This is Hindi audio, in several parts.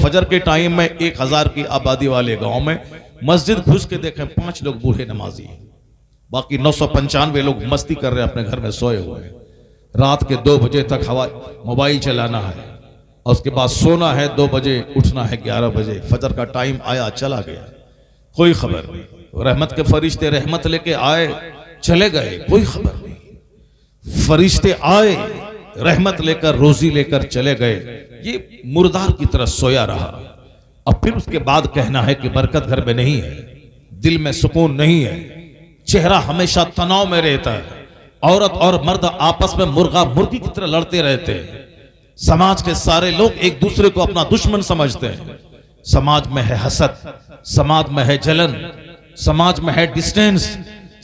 फजर के टाइम में 1000 की आबादी वाले गांव में मस्जिद घुस के देखें 5 लोग बूढ़े नमाजी हैं, बाकी 995 लोग मस्ती कर रहे हैं, अपने घर में सोए हुए हैं। रात के 2 बजे तक हवा मोबाइल चलाना है और उसके बाद सोना है, 2 बजे उठना है, 11 बजे फजर का टाइम आया चला गया, कोई खबर नहीं। रहमत के फरिश्ते रहमत लेके आए चले गए, कोई खबर नहीं। फरिश्ते आए रहमत लेकर रोजी लेकर चले गए, ये मुर्दार की तरह सोया रहा। अब फिर उसके बाद कहना है कि बरकत घर में नहीं है, दिल में सुकून नहीं है, चेहरा हमेशा तनाव में रहता है, औरत और मर्द आपस में मुर्गा मुर्गी की तरह लड़ते रहते हैं। समाज के सारे लोग एक दूसरे को अपना दुश्मन समझते हैं। समाज में है हसद, समाज में है जलन, समाज में है डिस्टेंस,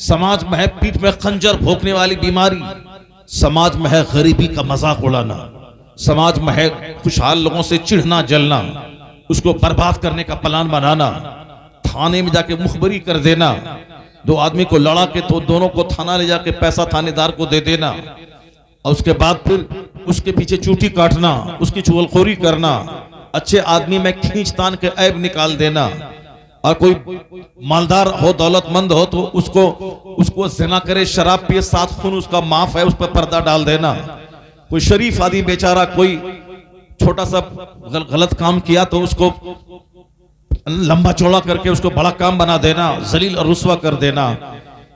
समाज में है पीठ में खंजर भोंकने वाली बीमारी, समाज में है गरीबी का मजाक उड़ाना, समाज में है खुशहाल लोगों से चिढ़ना जलना, उसको बर्बाद करने का प्लान बनाना, थाने में जाके मुखबरी कर देना, 2 आदमी को लड़ा के तो दोनों को थाना ले जाके पैसा थानेदार को दे देना, और उसके बाद फिर उसके पीछे चूटी काटना, उसकी चुगलखोरी करना, अच्छे आदमी में खींचतान के ऐब निकाल देना, और कोई मालदार हो दौलतमंद हो तो उसको ज़िना करे, शराब पिए, 7 खून उसका माफ है, उस पर पर्दा डाल देना। कोई शरीफ आदमी बेचारा कोई छोटा सा गलत काम किया तो उसको लंबा चौड़ा करके उसको बड़ा काम बना देना, जलील और रुस्वा कर देना।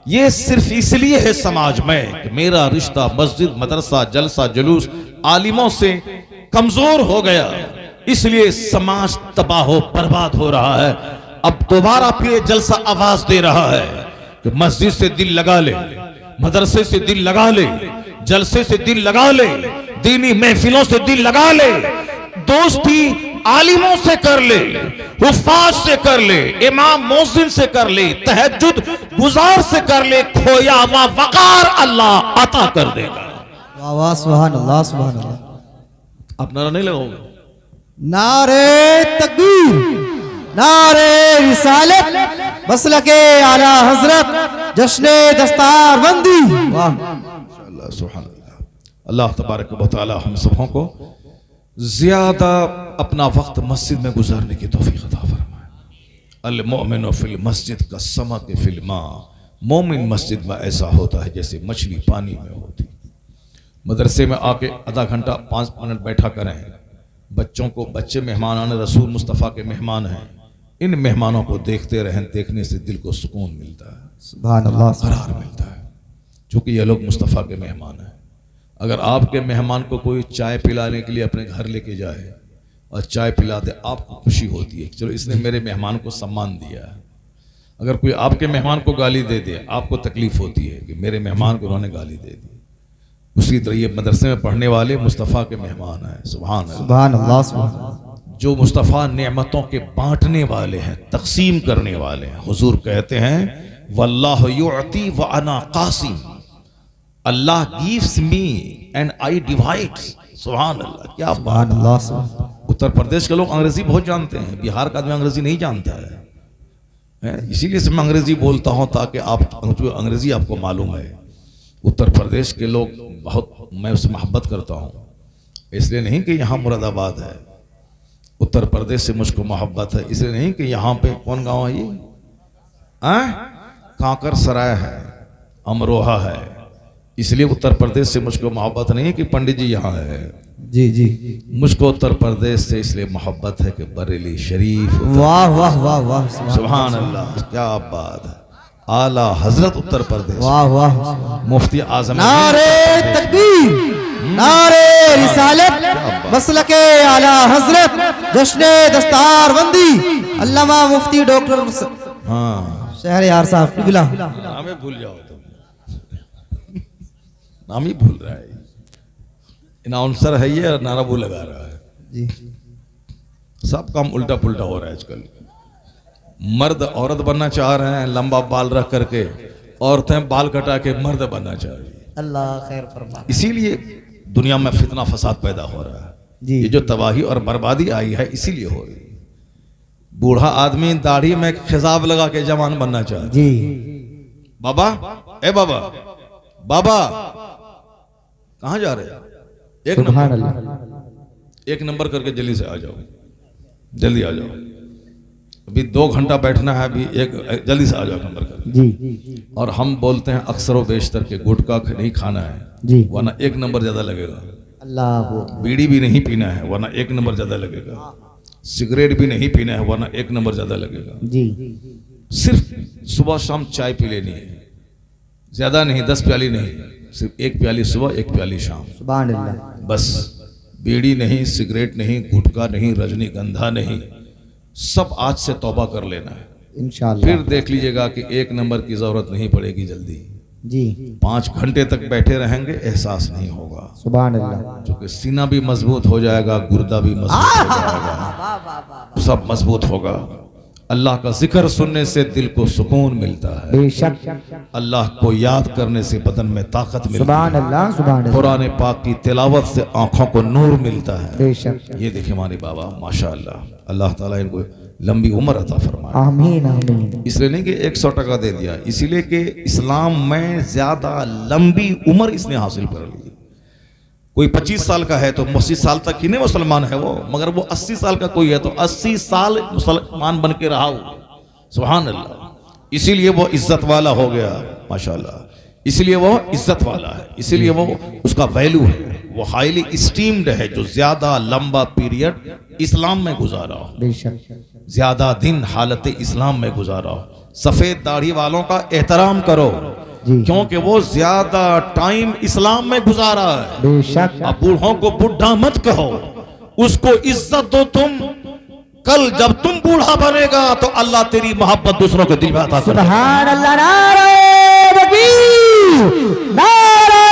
ये सिर्फ इसलिए है समाज में कि मेरा रिश्ता मस्जिद मदरसा जलसा जुलूस आलिमों से कमजोर हो गया, इसलिए समाज तबाह हो बर्बाद हो रहा है। अब दोबारा फिर जलसा आवाज दे रहा है कि मस्जिद से दिल लगा ले, मदरसे से दिल लगा ले, जलसे से दिल लगा ले, दीनी महफिलों से दिल लगा ले, दोस्ती आलिमों से कर ले, हुफ्फाज से कर ले, इमाम मोहसिन से कर ले, तहज्जुद गुजार से कर ले, खोया हुआ वकार अल्लाह अता कर देगा। वाह वाह सुभान अल्लाह सुभान अल्लाह। आप नारा नहीं लगाओगे? नारे तकबीर, नारे रिसालत, मसलके आला हजरत, जश्ने दस्तारबंदी। वाह सुभान अल्लाह। अल्लाह तबारक व तआला हम सबों को ज्यादा अपना वक्त मस्जिद में गुजारने की तौफीक अता फरमाए। अल मोमिन फिल मस्जिद का समक फिल माँ, मोमिन मस्जिद में ऐसा होता है जैसे मछली पानी में होती। मदरसे में आके आधा घंटा 5 मिनट बैठा करें, बच्चों को, बच्चे मेहमान आने रसूल मुस्तफ़ा के मेहमान हैं, इन मेहमानों को देखते रहें, देखने से दिल को सुकून मिलता है, सुभान अल्लाह, करार मिलता है, क्योंकि ये लोग मुस्तफ़ा के मेहमान हैं। अगर आपके मेहमान को कोई चाय पिलाने के लिए अपने घर लेके जाए और चाय पिला दे, आपको खुशी होती है, चलो इसने मेरे मेहमान को सम्मान दिया है। अगर कोई आपके मेहमान को गाली दे दे, आपको तकलीफ होती है कि मेरे मेहमान को उन्होंने गाली दे दी। उसी तरह ये मदरसे में पढ़ने वाले मुस्तफ़ा के मेहमान हैं। सुभान अल्लाह, सुभान अल्लाह, सुभान अल्लाह। जो मुस्तफ़ा नेमतों के बांटने वाले हैं, तकसीम करने वाले हैं। हुजूर कहते हैं वल्लाहु युअती व अना कासिम, Allah gives me and I divide. सुभान अल्लाह, क्या बात। उत्तर प्रदेश के लोग अंग्रेजी बहुत जानते हैं, बिहार का आदमी अंग्रेजी नहीं जानता है, इसीलिए से मैं अंग्रेजी बोलता हूं ताकि आप अंग्रेजी आपको मालूम है। उत्तर प्रदेश के लोग बहुत, मैं उससे मोहब्बत करता हूं, इसलिए नहीं कि यहाँ मुरादाबाद है, उत्तर प्रदेश से मुझको मोहब्बत है, इसलिए नहीं कि यहाँ पे कौन गांव है ये, कांकर सराय है, अमरोहा है, इसलिए उत्तर प्रदेश से मुझको मोहब्बत नहीं है कि पंडित जी यहाँ है। जी जी, मुझको उत्तर प्रदेश से इसलिए मोहब्बत है कि बरेली शरीफ। वाह वाह वाह वाह, सुभान अल्लाह, क्या बात है। आला हजरत उत्तर प्रदेश, वाह वाह, मुफ्ती आजम। नारे तकबीर, नारे रिसालत, मसलके आला हजरत, जश्ने दस्तारबंदी, अल्लामा मुफ्ती डॉक्टर हाँ शहर यार साहब पिघला। नाम भूल जाओ तुम, नाम ही भूल रहा है, अनाउंसर है ये, नारा वो लगा रहा है जी। सब काम उल्टा पुल्टा हो रहा है आजकल। मर्द औरत बनना चाह रहे हैं लंबा बाल रख करके, औरतें बाल कटा के मर्द बनना चाह रही है। अल्लाह खैर फरमाए। इसीलिए दुनिया में फितना फसाद पैदा हो रहा है जी। ये जो तबाही और बर्बादी आई है इसीलिए हो रही है। बूढ़ा आदमी दाढ़ी में खिजाब लगा के जवान बनना चाहता जी। बाबा, ए बाबा, बाबा कहाँ जा रहे हैं? एक नंबर करके जल्दी से आ जाओ। जल्दी आ जाओ, अभी 2 घंटा बैठना है, अभी एक जल्दी से आ जाओ नंबर कर। जी और हम बोलते हैं अक्सर व बेशतर के गुटखा नहीं खाना है जी। वरना 1 नंबर ज़्यादा लगेगा, अल्लाह वो बीड़ी भी नहीं पीना है वरना 1 नंबर ज़्यादा लगेगा, सिगरेट भी नहीं पीना है वरना 1 नंबर ज़्यादा लगेगा। जी। सिर्फ सुबह शाम चाय पी लेनी है, ज़्यादा नहीं, 10 प्याली नहीं, सिर्फ 1 प्याली सुबह 1 प्याली शाम, सुभान अल्लाह। बस। बीड़ी नहीं, सिगरेट नहीं, गुटखा नहीं, रजनीगंधा नहीं, सब आज से तौबा कर लेना है। इंशाअल्लाह। फिर देख लीजिएगा कि 1 नंबर की जरूरत नहीं पड़ेगी जल्दी। जी 5 घंटे तक बैठे रहेंगे, एहसास नहीं होगा, सुभान अल्लाह। क्योंकि सीना भी मजबूत हो जाएगा, गुर्दा भी मजबूत हो जाएगा, सब मजबूत होगा। अल्लाह का जिक्र सुनने से दिल को सुकून मिलता है, बेशक। अल्लाह को याद करने से बदन में ताकत मिलती सुभान है, अल्लाह सुभान अल्लाह। कुरान पाक की तिलावत से आंखों को नूर मिलता है। बेशक। ये देखिए हमारे बाबा माशाअल्लाह, अल्लाह ताला इनको लंबी उम्र अता फरमाए। आमीन आमीन। इसलिए नहीं कि 100 टका दे दिया, इसीलिए कि इस्लाम में ज्यादा लंबी उम्र इसने हासिल कर ली। कोई 25 साल का है तो 25 साल तक ही नहीं मुसलमान है वो, मगर वो 80 साल का कोई है तो 80 साल मुसलमान बन के रहा वो, सुभान अल्लाह। इसीलिए वो इज्जत वाला हो गया माशाअल्लाह, इसीलिए वो इज्जत वाला है, इसीलिए वो उसका वैल्यू है, वो हाईली स्टीम्ड है जो ज्यादा लंबा पीरियड इस्लाम में गुजारा हो, बेशक। ज्यादा दिन हालत इस्लाम में गुजारा हो। सफेद दाढ़ी वालों का एहतराम करो, जी क्योंकि वो ज्यादा टाइम इस्लाम में गुजारा है। बेशक। अब बूढ़ों को बुढ़ा मत कहो, उसको इज्जत दो तुम। कल जब तुम बूढ़ा बनेगा तो अल्लाह तेरी मोहब्बत दूसरों के दिल में अता करेगा। सुभान अल्लाह। नारे तकबीर, नारे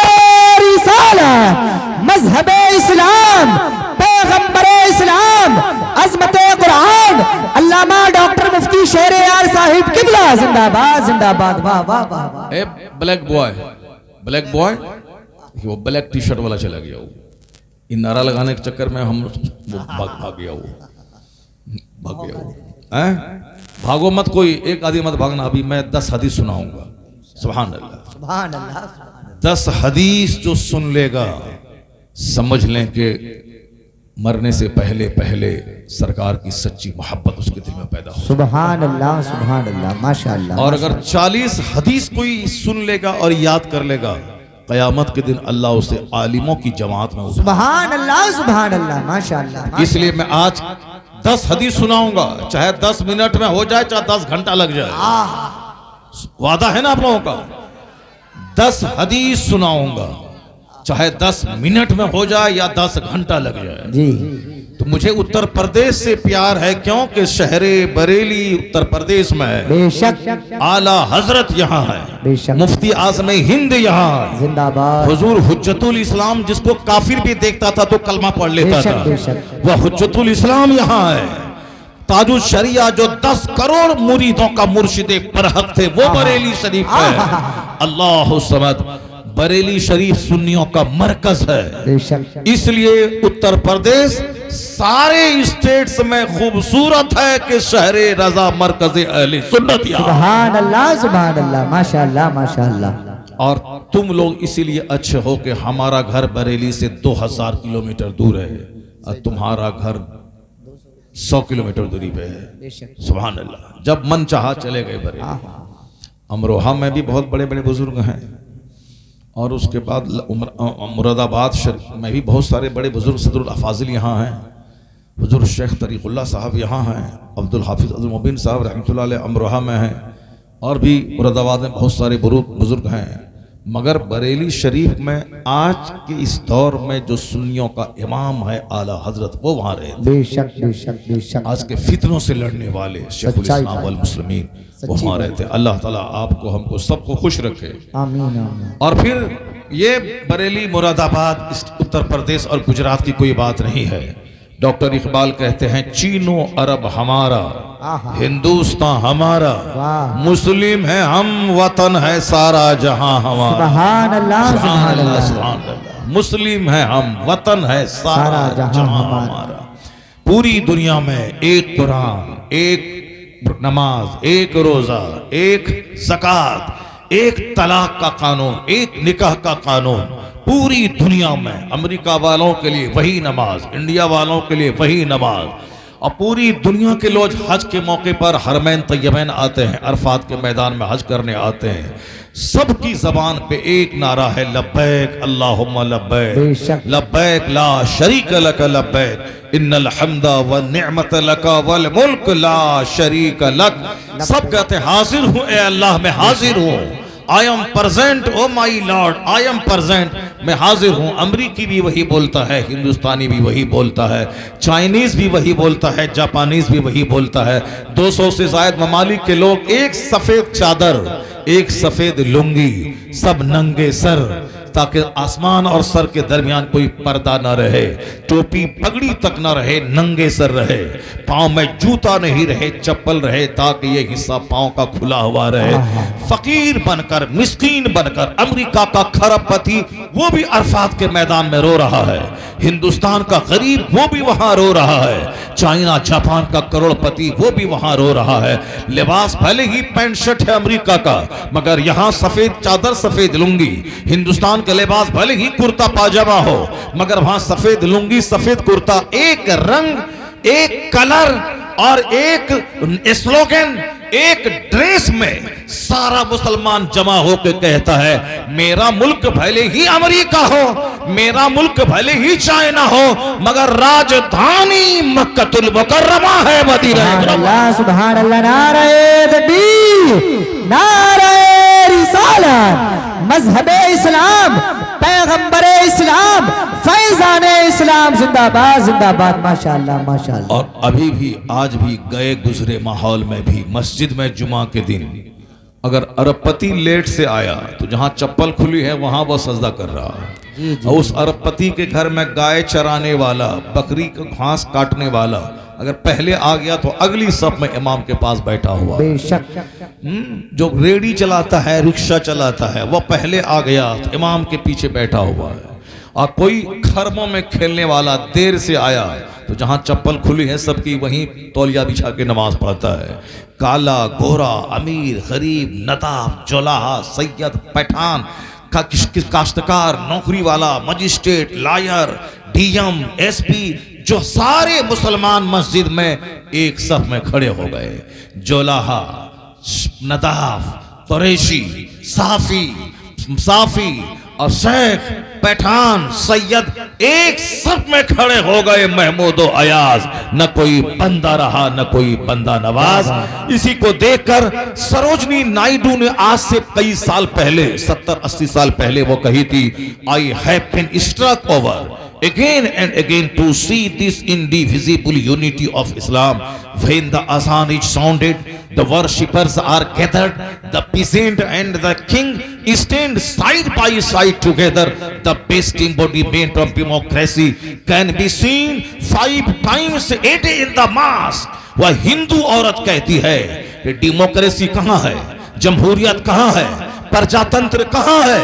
रिसालत, मजहबे इस्लाम, पैगंबरे इस्लाम, अज़मते कुरान, अल्लामा डॉक्टर मुफ्ती शेर यार साहिब किबला जिंदाबाद जिंदाबाद। वाह वाह वाह वाह। ए ब्लैक बॉय, वो ब्लैक टी शर्ट वाला चला गया, वो इन नारा लगाने के चक्कर में हम वो भाग गया, हैं? भागो मत, कोई एक आदमी मत भागना। अभी मैं 10 हदीस सुनाऊंगा, सुभान अल्लाह। सुभान अल्लाह। 10 हदीस जो सुन लेगा समझ लें कि मरने से पहले पहले सरकार की सच्ची मोहब्बत उसके दिल में पैदा हो। सुभान अल्लाह सुभान अल्लाह माशाअल्लाह। और अगर 40 हदीस कोई सुन लेगा और याद कर लेगा, कयामत के दिन अल्लाह उसे आलिमों की जमात में उठाएगा। सुभान अल्लाह माशाअल्लाह। इसलिए मैं आज 10 हदीस सुनाऊंगा, चाहे 10 मिनट में हो जाए, चाहे 10 घंटा लग जाए। वादा है ना आप लोगों का? 10 हदीस सुनाऊंगा, चाहे 10 मिनट में हो जाए या 10 घंटा लग जाए जी। तो मुझे उत्तर प्रदेश से प्यार है, क्योंकि शहरे बरेली उत्तर प्रदेश में है। बेशक। आला हजरत यहाँ है, बेशक। मुफ्ती आज़म हिंद यहाँ है, जिंदाबाद। हुजूर हुज्जतुल इस्लाम, जिसको काफिर भी देखता था तो कलमा पढ़ लेता बेशक, था, बेशक। वह हुज्जतुल इस्लाम यहाँ है। ताजुल शरिया जो 10 करोड़ मुरीदों का मुर्शिदे बरहक थे, वो बरेली शरीफ है। अल्लाह समद। बरेली शरीफ सुन्नियों का मरकज है, बेशक। इसलिए उत्तर प्रदेश सारे स्टेट्स में खूबसूरत है कि शहरे रजा मरकज अहले सुन्नत यहाँ। सुभान अल्लाह माशाअल्लाह माशाअल्लाह। और तुम लोग इसीलिए अच्छे हो कि हमारा घर बरेली से 2000 किलोमीटर दूर है और तुम्हारा घर 100 किलोमीटर दूरी पे है। सुभान अल्लाह। जब मन चाहा चले गए बरेली। अमरोहा में भी बहुत बड़े बड़े बुजुर्ग हैं, और उसके बाद मुरादाबाद में भी बहुत सारे बड़े बुजुर्ग सदरुल अफाजिल यहाँ हैं। हुजूर शेख तरीकुल्लाह साहब यहाँ हैं, अब्दुल हाफिज अब्दुल मुबीन साहब रहमतुल्लाह अलैह अमरोहा में हैं, और भी मुरादाबाद में बहुत सारे बुजुर्ग हैं। मगर बरेली शरीफ में आज के इस दौर में जो सुन्नियों का इमाम है आला हजरत, वो वहाँ रहे। बेशक बेशक बेशक। आज के फितनों से लड़ने वाले शेखुल इस्लाम वल मुस्लिमीन वो वहाँ रहते। अल्लाह ताला आपको हमको सबको खुश रखे, आमीन आमीन। और फिर ये बरेली मुरादाबाद उत्तर प्रदेश और गुजरात की कोई बात नहीं है। डॉक्टर इकबाल कहते हैं चीनो अरब हमारा, हिंदुस्तान हमारा, मुस्लिम है हम, वतन है सारा जहां हमारा। सुभान अल्लाह सुभान अल्लाह। सुभान अल्लाह। मुस्लिम है हम, वतन है सारा जहां हमारा। पूरी दुनिया में एक कुरान, एक नमाज, एक रोजा, एक ज़कात, एक तलाक का कानून, एक निकाह का कानून। पूरी दुनिया में अमेरिका वालों के लिए वही नमाज, इंडिया वालों के लिए वही नमाज, और पूरी दुनिया के लोग हज के मौके पर हरमैन तैयबैन आते हैं, अरफात के मैदान में हज करने आते हैं। सबकी जबान पे एक नारा है, लब्बैक अल्लाहुम्मा लब्बैक, लब्बैक ला शरीक लक लब्बैक, इन्नल हम्दा व निअमत लक वल मुल्क ला शरीक लक। सब कहते हैं हाजिर हूँ ए अल्लाह, मैं हाजिर हूँ। I am present o my lord, I am present, मैं हाजिर हूँ। अमरीकी भी वही बोलता है, हिंदुस्तानी भी वही बोलता है, चाइनीज भी वही बोलता है, जापानीज भी वही बोलता है। 200 से ज्यादा ममालिक के लोग एक सफेद चादर, एक सफेद लुंगी, सब नंगे सर, ताकि आसमान और सर के दरमियान कोई पर्दा न रहे, टोपी पगड़ी तक न रहे, नंगे सर रहे, पांव में जूता नहीं रहे, चप्पल रहे, ताकि ये हिस्सा पांव का खुला हुआ रहे। फकीर बनकर, मिस्कीन बनकर अमेरिका का खरबपति वो भी अरफात के मैदान में रो रहा है, हिंदुस्तान का गरीब वो भी वहां रो रहा है, चाइना जापान का करोड़पति वो भी वहां रो रहा है। लिबास भले ही पैंट शर्ट है अमेरिका का, मगर यहां सफेद चादर सफेद लुंगी। हिंदुस्तान का लिबास भले ही कुर्ता पाजामा हो, मगर वहां सफेद लुंगी सफेद कुर्ता, एक रंग एक कलर और एक स्लोगन, एक ड्रेस में सारा मुसलमान जमा होकर कहता है, मेरा मुल्क भले ही अमेरिका हो, मेरा मुल्क भले ही चाइना हो, मगर राजधानी मक्कतुल मुकर्रमा है, मदीना। सुभान अल्लाह, नारे तकबीर, नारे रिसालत, मजहबे इस्लाम, पैगंबरे इस्लाम, फैजाने इस्लाम जिंदाबाद जिंदाबाद, माशाअल्लाह माशाअल्लाह। और अभी भी आज भी गए गुजरे माहौल में भी मस्जिद में जुमा के दिन अगर अरबपति लेट से आया तो जहां चप्पल खुली है वहां वो सजदा कर रहा है। और उस अरबपति के घर में गाय चराने वाला, बकरी का घास काटने वाला अगर पहले आ गया तो अगली सब में इमाम के पास बैठा हुआ। बेशक जो रेडी चलाता है, रिक्शा चलाता है, वो पहले आ गया तो इमाम के पीछे बैठा हुआ है। और कोई खरमों में खेलने वाला देर से आया तो जहां चप्पल खुली है सबकी वहीं तौलिया बिछा के नमाज पढ़ता है। काला गोरा, अमीर गरीब, नदाब जोलाहा, सैयद पठान, काश्तकार, नौकरी वाला, मजिस्ट्रेट, लायर, डीएम, एसपी, जो सारे मुसलमान मस्जिद में एक सफ में खड़े हो गए। जोलाहा, नदाफ, कुरैशी, साफी और शेख, पठान, सैयद एक सब में खड़े हो गए। महमूद और अयाज, न कोई बंदा रहा न कोई बंदा नवाज। इसी को देखकर सरोजनी नायडू ने आज से कई साल पहले, 70-80 साल पहले वो कही थी, I have been struck over again and again to see this indivisible unity of Islam. When the azan is sounded, the worshippers are gathered, the peasant and the king stand side by side together. The best embodiment of democracy can be seen 5 times a day in the mosque. वह हिंदू औरत कहती है कि डेमोक्रेसी कहाँ है, जमहूरियत कहाँ है, प्रजातंत्र कहाँ है,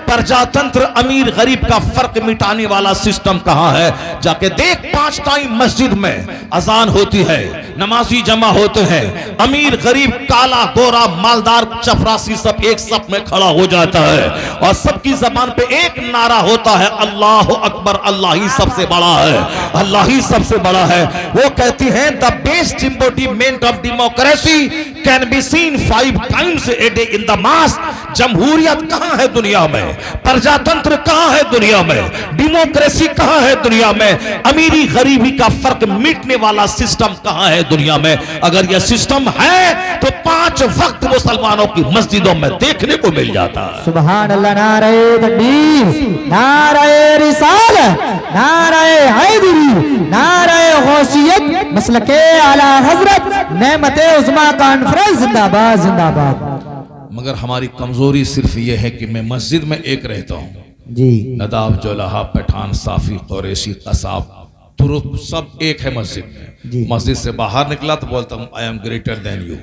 प्रजातंत्र अमीर गरीब का फर्क मिटाने वाला सिस्टम कहां है। जाके देख, 5 टाइम मस्जिद में अजान होती है, नमाजी जमा होते हैं, अमीर गरीब, काला गोरा, मालदार, चपरासी सब एक सब में खड़ा हो जाता है और सबकी जबान पे एक नारा होता है, अल्लाह अकबर, अल्लाह ही सबसे बड़ा है, अल्लाह ही सबसे बड़ा है। वो कहती हैं, the best embodiment of democracy can be seen 5 times a day in the mosque. जमहूरियत कहां है दुनिया में, प्रजातंत्र कहां है दुनिया में, डेमोक्रेसी कहां है दुनिया में, अमीरी गरीबी का फर्क मिटने वाला सिस्टम कहां है दुनिया में। अगर यह सिस्टम है तो 5 वक्त मुसलमानों की मस्जिदों में देखने को मिल जाता है। सुभान अल्लाह, नारे तकबीर, नारे रिसालत, नारे हैदरी, नारे गौसियत, मसलके आला हजरत, नेमते उज़्मा कॉन्फ्रेंस जिंदाबाद जिंदाबाद। मगर हमारी कमजोरी सिर्फ यह है कि मैं मस्जिद में एक रहता हूँ जी, नदाब, जोलाहा, पठान, साफी, कुरैशी, कसाब, तुरुक सब एक है मस्जिद में। मस्जिद से बाहर निकला तो बोलता हूँ, I M greater than you,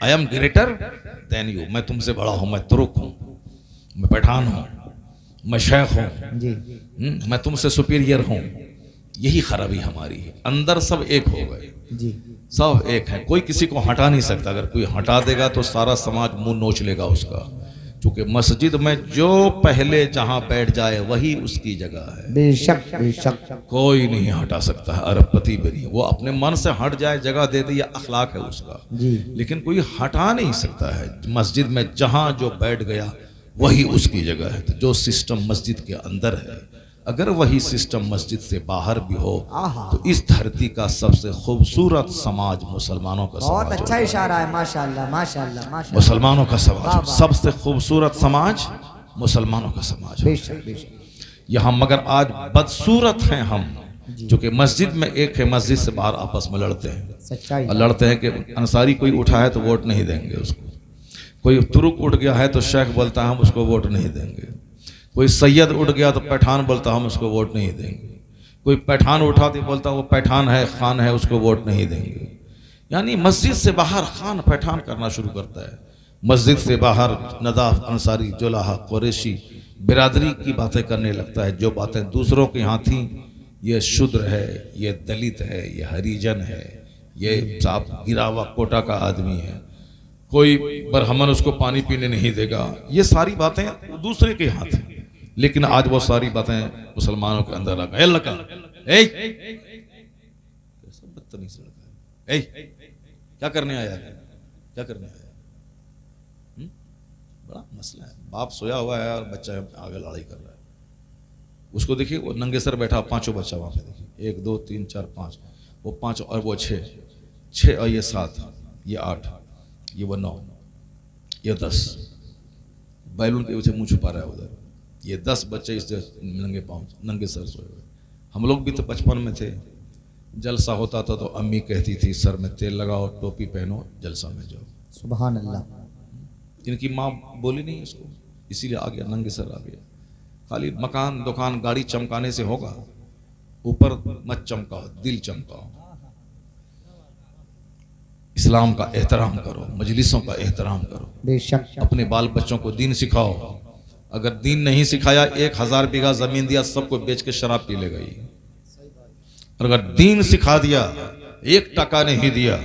I am greater than you, मैं तुमसे बड़ा हूं, मैं तुरुक हूं, मैं पठान हूं, मैं शेख हूं, मैं तुमसे सुपीरियर हूं। यही खराबी हमारी है। अंदर सब एक हो गए जी, सब एक है, कोई किसी को हटा नहीं सकता। अगर कोई हटा देगा तो सारा समाज मुंह नोच लेगा उसका। क्योंकि मस्जिद में जो पहले जहां बैठ जाए वही उसकी जगह है, बेशक बेशक। कोई नहीं हटा सकता है, अरबपति भी नहीं। वो अपने मन से हट जाए, जगह दे दे, या अखलाक है उसका, जी लेकिन कोई हटा नहीं सकता है। मस्जिद में जहां जो बैठ गया वही उसकी जगह है। तो जो सिस्टम मस्जिद के अंदर है, अगर वही सिस्टम मस्जिद से बाहर भी हो तो इस धरती का सबसे खूबसूरत समाज मुसलमानों का बहुत समाज अच्छा होगा। इशारा है, माशाल्लाह माशाल्लाह माशाल्लाह। मुसलमानों का वाह, समाज, वाह। सबसे खूबसूरत समाज मुसलमानों का समाज है। बेशक बेशक। यहाँ मगर आज बदसूरत हैं हम, जो कि मस्जिद में एक है, मस्जिद से बाहर आपस में लड़ते हैं। सच्चाई। और लड़ते हैं कि अंसारी कोई उठा है तो वोट नहीं देंगे उसको, कोई तुरुक उठ गया है तो शेख बोलता है हम उसको वोट नहीं देंगे, कोई सैयद उठ गया तो पठान बोलता हम उसको वोट नहीं देंगे, कोई पठान उठा तो बोलता वो पठान है, खान है, उसको वोट नहीं देंगे। यानी मस्जिद से बाहर खान पठान करना शुरू करता है। मस्जिद से बाहर नदाफ, अंसारी, जुलाहा, कुरैशी बिरादरी की बातें करने लगता है। जो बातें दूसरों के यहाँ थी, ये शूद्र है, ये दलित है, ये हरिजन है, ये साहब गिरा हुआ कोटा का आदमी है, कोई बरहमन उसको पानी पीने नहीं देगा, ये सारी बातें दूसरे के यहाँ थी। लेकिन आज वो सारी बातें मुसलमानों के अंदर आ गए। बदतमीज लड़का है, क्या करने आया है, क्या करने आया है? बड़ा मसला है। बाप सोया हुआ है और बच्चा आगे लड़ाई कर रहा है। उसको देखिए, वो नंगे सर बैठा, पांचों बच्चा वहां पे देखिए, 1 2 3 4 5, वो 5 और वो 6 और ये 7, ये 8, ये वो 9, ये 10। बैलून के पीछे मुंह छुपा रहा है उधर। ये 10 बच्चे इस नंगे पाँव, नंगे सर सोए हुए। हम लोग भी तो बचपन में थे, जलसा होता था तो अम्मी कहती थी सर में तेल लगाओ, टोपी पहनो, जलसा में जाओ। सुभान अल्लाह। इनकी माँ बोली नहीं इसको, इसीलिए आ गया, नंगे सर आ गया। खाली मकान दुकान गाड़ी चमकाने से होगा, ऊपर मत चमकाओ, दिल चमकाओ। इस्लाम का एहतराम करो, मजलिसों का एहतराम करो, बेशक। अपने बाल बच्चों को दीन सिखाओ। अगर दीन नहीं सिखाया, 1000 बीघा जमीन दिया, सबको बेच के शराब पी ले गई। और अगर दीन सिखा दिया, 1 टका नहीं दिया,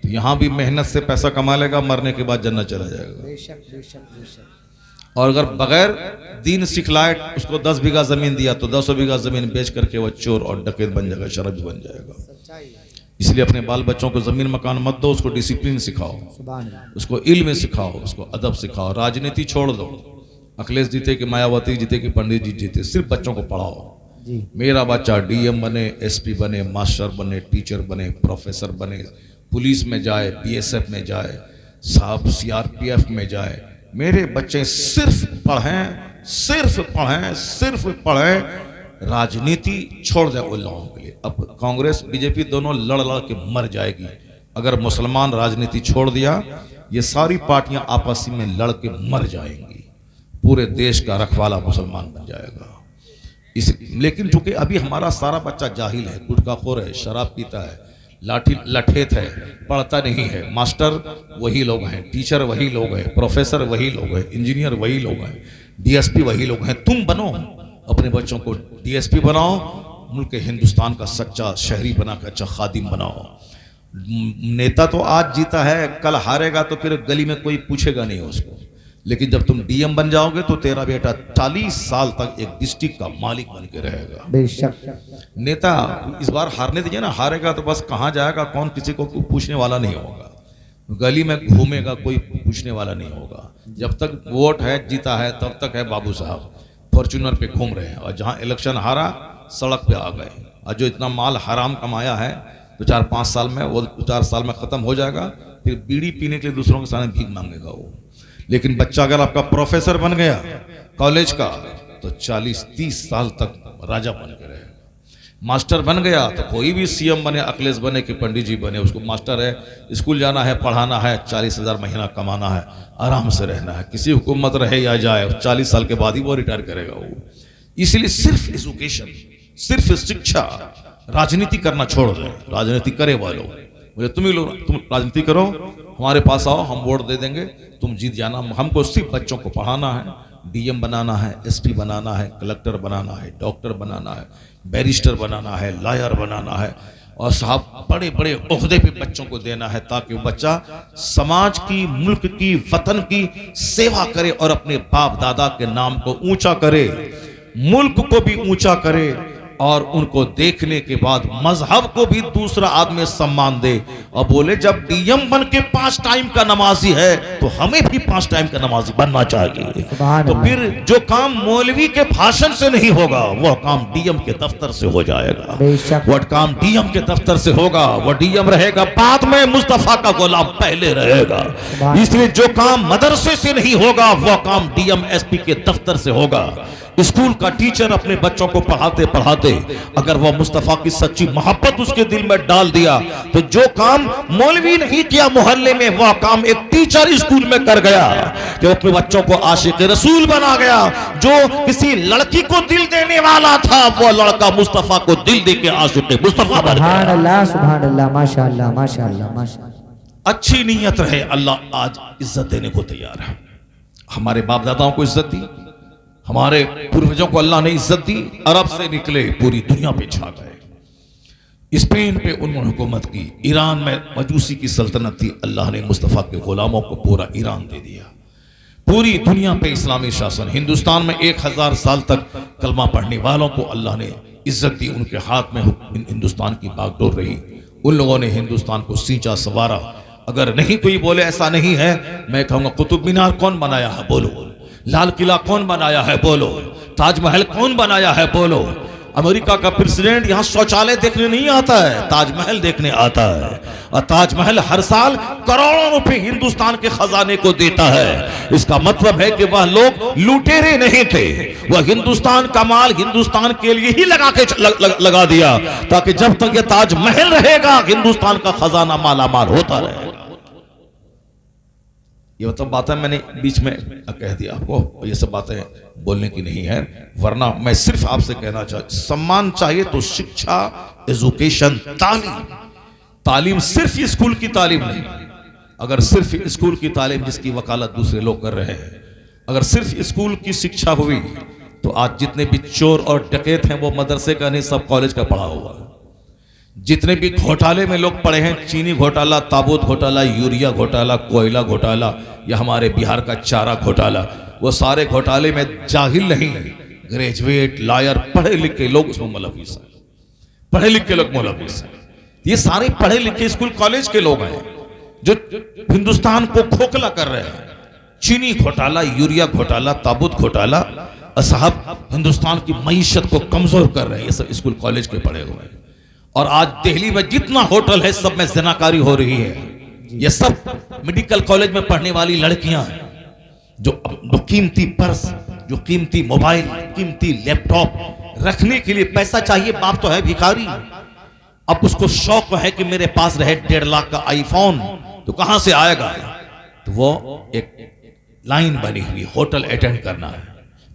तो यहां भी मेहनत से पैसा कमा लेगा, मरने के बाद जन्नत चला जाएगा। बेशक बेशक बेशक। और अगर बगैर दीन सिखलाए उसको 10 बीघा जमीन दिया, तो 10 बीघा जमीन बेच करके वह चोर और डकैत बन जाएगा, शराबी बन जाएगा। सच्चाई। इसलिए अपने बाल बच्चों को जमीन मकान मत दो, उसको डिसिप्लिन सिखाओ, सुभान अल्लाह। उसको इल्म सिखाओ, उसको अदब सिखाओ। राजनीति छोड़ दो, अखिलेश जीते कि मायावती जीते कि पंडित जी जीते, सिर्फ बच्चों को पढ़ाओ। जी मेरा बच्चा डीएम बने, एसपी बने, मास्टर बने, टीचर बने, प्रोफेसर बने, पुलिस में जाए, बीएसएफ में जाए, साहब सीआरपीएफ में जाए। मेरे बच्चे सिर्फ पढ़ें, सिर्फ पढ़ें, सिर्फ पढ़ें। राजनीति छोड़ दे उन लोगों के लिए। अब कांग्रेस बीजेपी दोनों लड़ लड़ के मर जाएगी। अगर मुसलमान राजनीति छोड़ दिया, ये सारी पार्टियां आपस में लड़ के मर जाएंगी। पूरे देश का रखवाला मुसलमान बन जाएगा। इस लेकिन चूंकि अभी हमारा सारा बच्चा जाहिल है, गुटखाखोर है, शराब पीता है, लाठी लठेत है, पढ़ता नहीं है। मास्टर वही लोग हैं, टीचर वही लोग हैं, प्रोफेसर वही लोग हैं, इंजीनियर वही लोग हैं, डीएसपी वही लोग हैं। तुम बनो, अपने बच्चों को डीएसपी बनाओ, मुल्क हिंदुस्तान का सच्चा शहरी बना कर अच्छा खादिम बनाओ। नेता तो आज जीता है, कल हारेगा तो फिर गली में कोई पूछेगा नहीं उसको। लेकिन जब तुम डीएम बन जाओगे तो तेरा बेटा 40 साल तक एक डिस्ट्रिक्ट का मालिक बन के रहेगा। बेशक। नेता इस बार हारने दीजिए ना, हारेगा तो बस कहाँ जाएगा, कौन किसी को पूछने वाला नहीं होगा, गली में घूमेगा, कोई पूछने वाला नहीं होगा। जब तक वोट है, जीता है, तब तक है बाबू साहब फॉर्च्यूनर पे घूम रहे हैं। और जहाँ इलेक्शन हारा, सड़क पे आ गए। और जो इतना माल हराम कमाया है, 2-4-5 साल में, वो 2-4 साल में खत्म हो जाएगा। फिर बीड़ी पीने के लिए दूसरों के सामने भीख मांगेगा वो। लेकिन बच्चा अगर आपका प्रोफेसर बन गया कॉलेज का, तो 40-30 साल तक राजा बन के रहेगा। मास्टर बन गया तो कोई भी सीएम बने, अखिलेश बने कि पंडित जी बने, उसको मास्टर है, स्कूल जाना है, पढ़ाना है, 40,000 महीना कमाना है, आराम से रहना है। किसी हुकूमत रहे या जाए, 40 साल के बाद ही वो रिटायर करेगा वो। इसलिए सिर्फ एजुकेशन, सिर्फ शिक्षा, राजनीति करना छोड़ दो। राजनीति करे वालों, बोले तुम ही लोग, तुम राजनीति करो, हमारे पास आओ, हम वोट दे देंगे, तुम जीत जाना। हमको सिर्फ बच्चों को पढ़ाना है, डीएम बनाना है, एसपी बनाना है, कलेक्टर बनाना है, डॉक्टर बनाना है, बैरिस्टर बनाना है, लॉयर बनाना है। और साहब बड़े बड़े ओहदे पे बच्चों को देना है ताकि वो बच्चा समाज की, मुल्क की, वतन की सेवा करे और अपने बाप दादा के नाम को ऊंचा करे, मुल्क को भी ऊंचा करे और उनको देखने के बाद मजहब को भी दूसरा आदमी सम्मान दे और बोले जब डीएम बन के 5 टाइम का नमाजी है तो हमें भी 5 टाइम का नमाजी बनना चाहिए। तो फिर जो काम मौलवी के भाषण से नहीं होगा वह काम डीएम के दफ्तर से हो जाएगा, वह काम डीएम के दफ्तर से होगा, वह डीएम रहेगा बाद में, मुस्तफा का गुलाम पहले रहेगा। इसलिए जो काम मदरसे से नहीं होगा वह काम डीएम एसपी के दफ्तर से होगा। स्कूल का टीचर अपने बच्चों को पढ़ाते पढ़ाते अगर वह मुस्तफा की सच्ची मोहब्बत उसके दिल में डाल दिया तो जो काम मौलवी नहीं किया मोहल्ले में वह काम एक टीचर स्कूल में कर गया कि अपने बच्चों को आशिक रसूल बना गया। जो किसी लड़की को दिल देने वाला था वह लड़का मुस्तफा को दिल दे के आशिक मुस्तफा बन गया। सुभान अल्लाह, सुभान अल्लाह, माशाअल्लाह, माशाअल्लाह, माशाअल्लाह। अच्छी नीयत रहे, अल्लाह आज इज्जत देने को तैयार है। हमारे बाप दादाओं को इज्जत दी, हमारे पूर्वजों को अल्लाह ने इज्जत दी, अरब से निकले पूरी दुनिया पे छा गए। स्पेन पे उन्होंने हुकूमत की, ईरान में मजूसी की सल्तनत थी, अल्लाह ने मुस्तफ़ा के गुलामों को पूरा ईरान दे दिया। पूरी दुनिया पे इस्लामी शासन, हिंदुस्तान में 1000 साल तक कलमा पढ़ने वालों को अल्लाह ने इज्जत दी, उनके हाथ में हिंदुस्तान की बागडोर रही। उन लोगों ने हिंदुस्तान को सींचा संवारा। अगर नहीं कोई बोले ऐसा नहीं है, मैं कहूँगा कुतुब मीनार कौन बनाया है बोलो, लाल किला कौन बनाया है बोलो, ताजमहल कौन बनाया है बोलो। अमेरिका का प्रेसिडेंट यहाँ शौचालय देखने नहीं आता है, ताजमहल देखने आता है। और ताजमहल हर साल करोड़ों रुपए हिंदुस्तान के खजाने को देता है। इसका मतलब है कि वह लोग लुटेरे नहीं थे, वह हिंदुस्तान का माल हिंदुस्तान के लिए ही लगा दिया ताकि जब तक ये ताजमहल रहेगा हिंदुस्तान का खजाना मालामाल होता रहेगा। ये मतलब बातें मैंने बीच में कह दिया आपको, ये सब बातें बोलने की नहीं है, वरना मैं सिर्फ आपसे कहना सम्मान चाहिए तो शिक्षा, एजुकेशन, तालीम सिर्फ स्कूल की तालीम नहीं। अगर सिर्फ स्कूल की तालीम जिसकी वकालत दूसरे लोग कर रहे हैं, अगर सिर्फ स्कूल की शिक्षा हुई तो आज जितने भी चोर और डकैत हैं वो मदरसे का नहीं, सब कॉलेज का पढ़ा हुआ है। जितने भी घोटाले में लोग पड़े हैं, चीनी घोटाला, ताबूत घोटाला, यूरिया घोटाला, कोयला घोटाला या हमारे बिहार का चारा घोटाला, वो सारे घोटाले में जाहिल नहीं, ग्रेजुएट, लॉयर, पढ़े लिखे लोग उसमें मुलविस हैं, पढ़े लिखे लोग मुलविस हैं। ये सारे पढ़े लिखे स्कूल कॉलेज के लोग हैं जो हिंदुस्तान को खोखला कर रहे हैं। चीनी घोटाला, यूरिया घोटाला, ताबूत घोटाला, साहब हिंदुस्तान की मईशत को कमजोर कर रहे हैं। ये सब स्कूल कॉलेज के पढ़े हुए हैं। और आज दिल्ली में जितना होटल है सब में ज़िनाकारी हो रही है। ये सब मेडिकल कॉलेज में पढ़ने वाली लड़कियां हैं जो कीमती पर्स, जो कीमती मोबाइल, कीमती लैपटॉप रखने के लिए पैसा चाहिए। बाप तो है भिखारी, अब उसको शौक है कि मेरे पास रहे 1.5 लाख का आईफोन, तो कहां से आएगा? तो वो एक लाइन बनी हुई, होटल अटेंड करना है,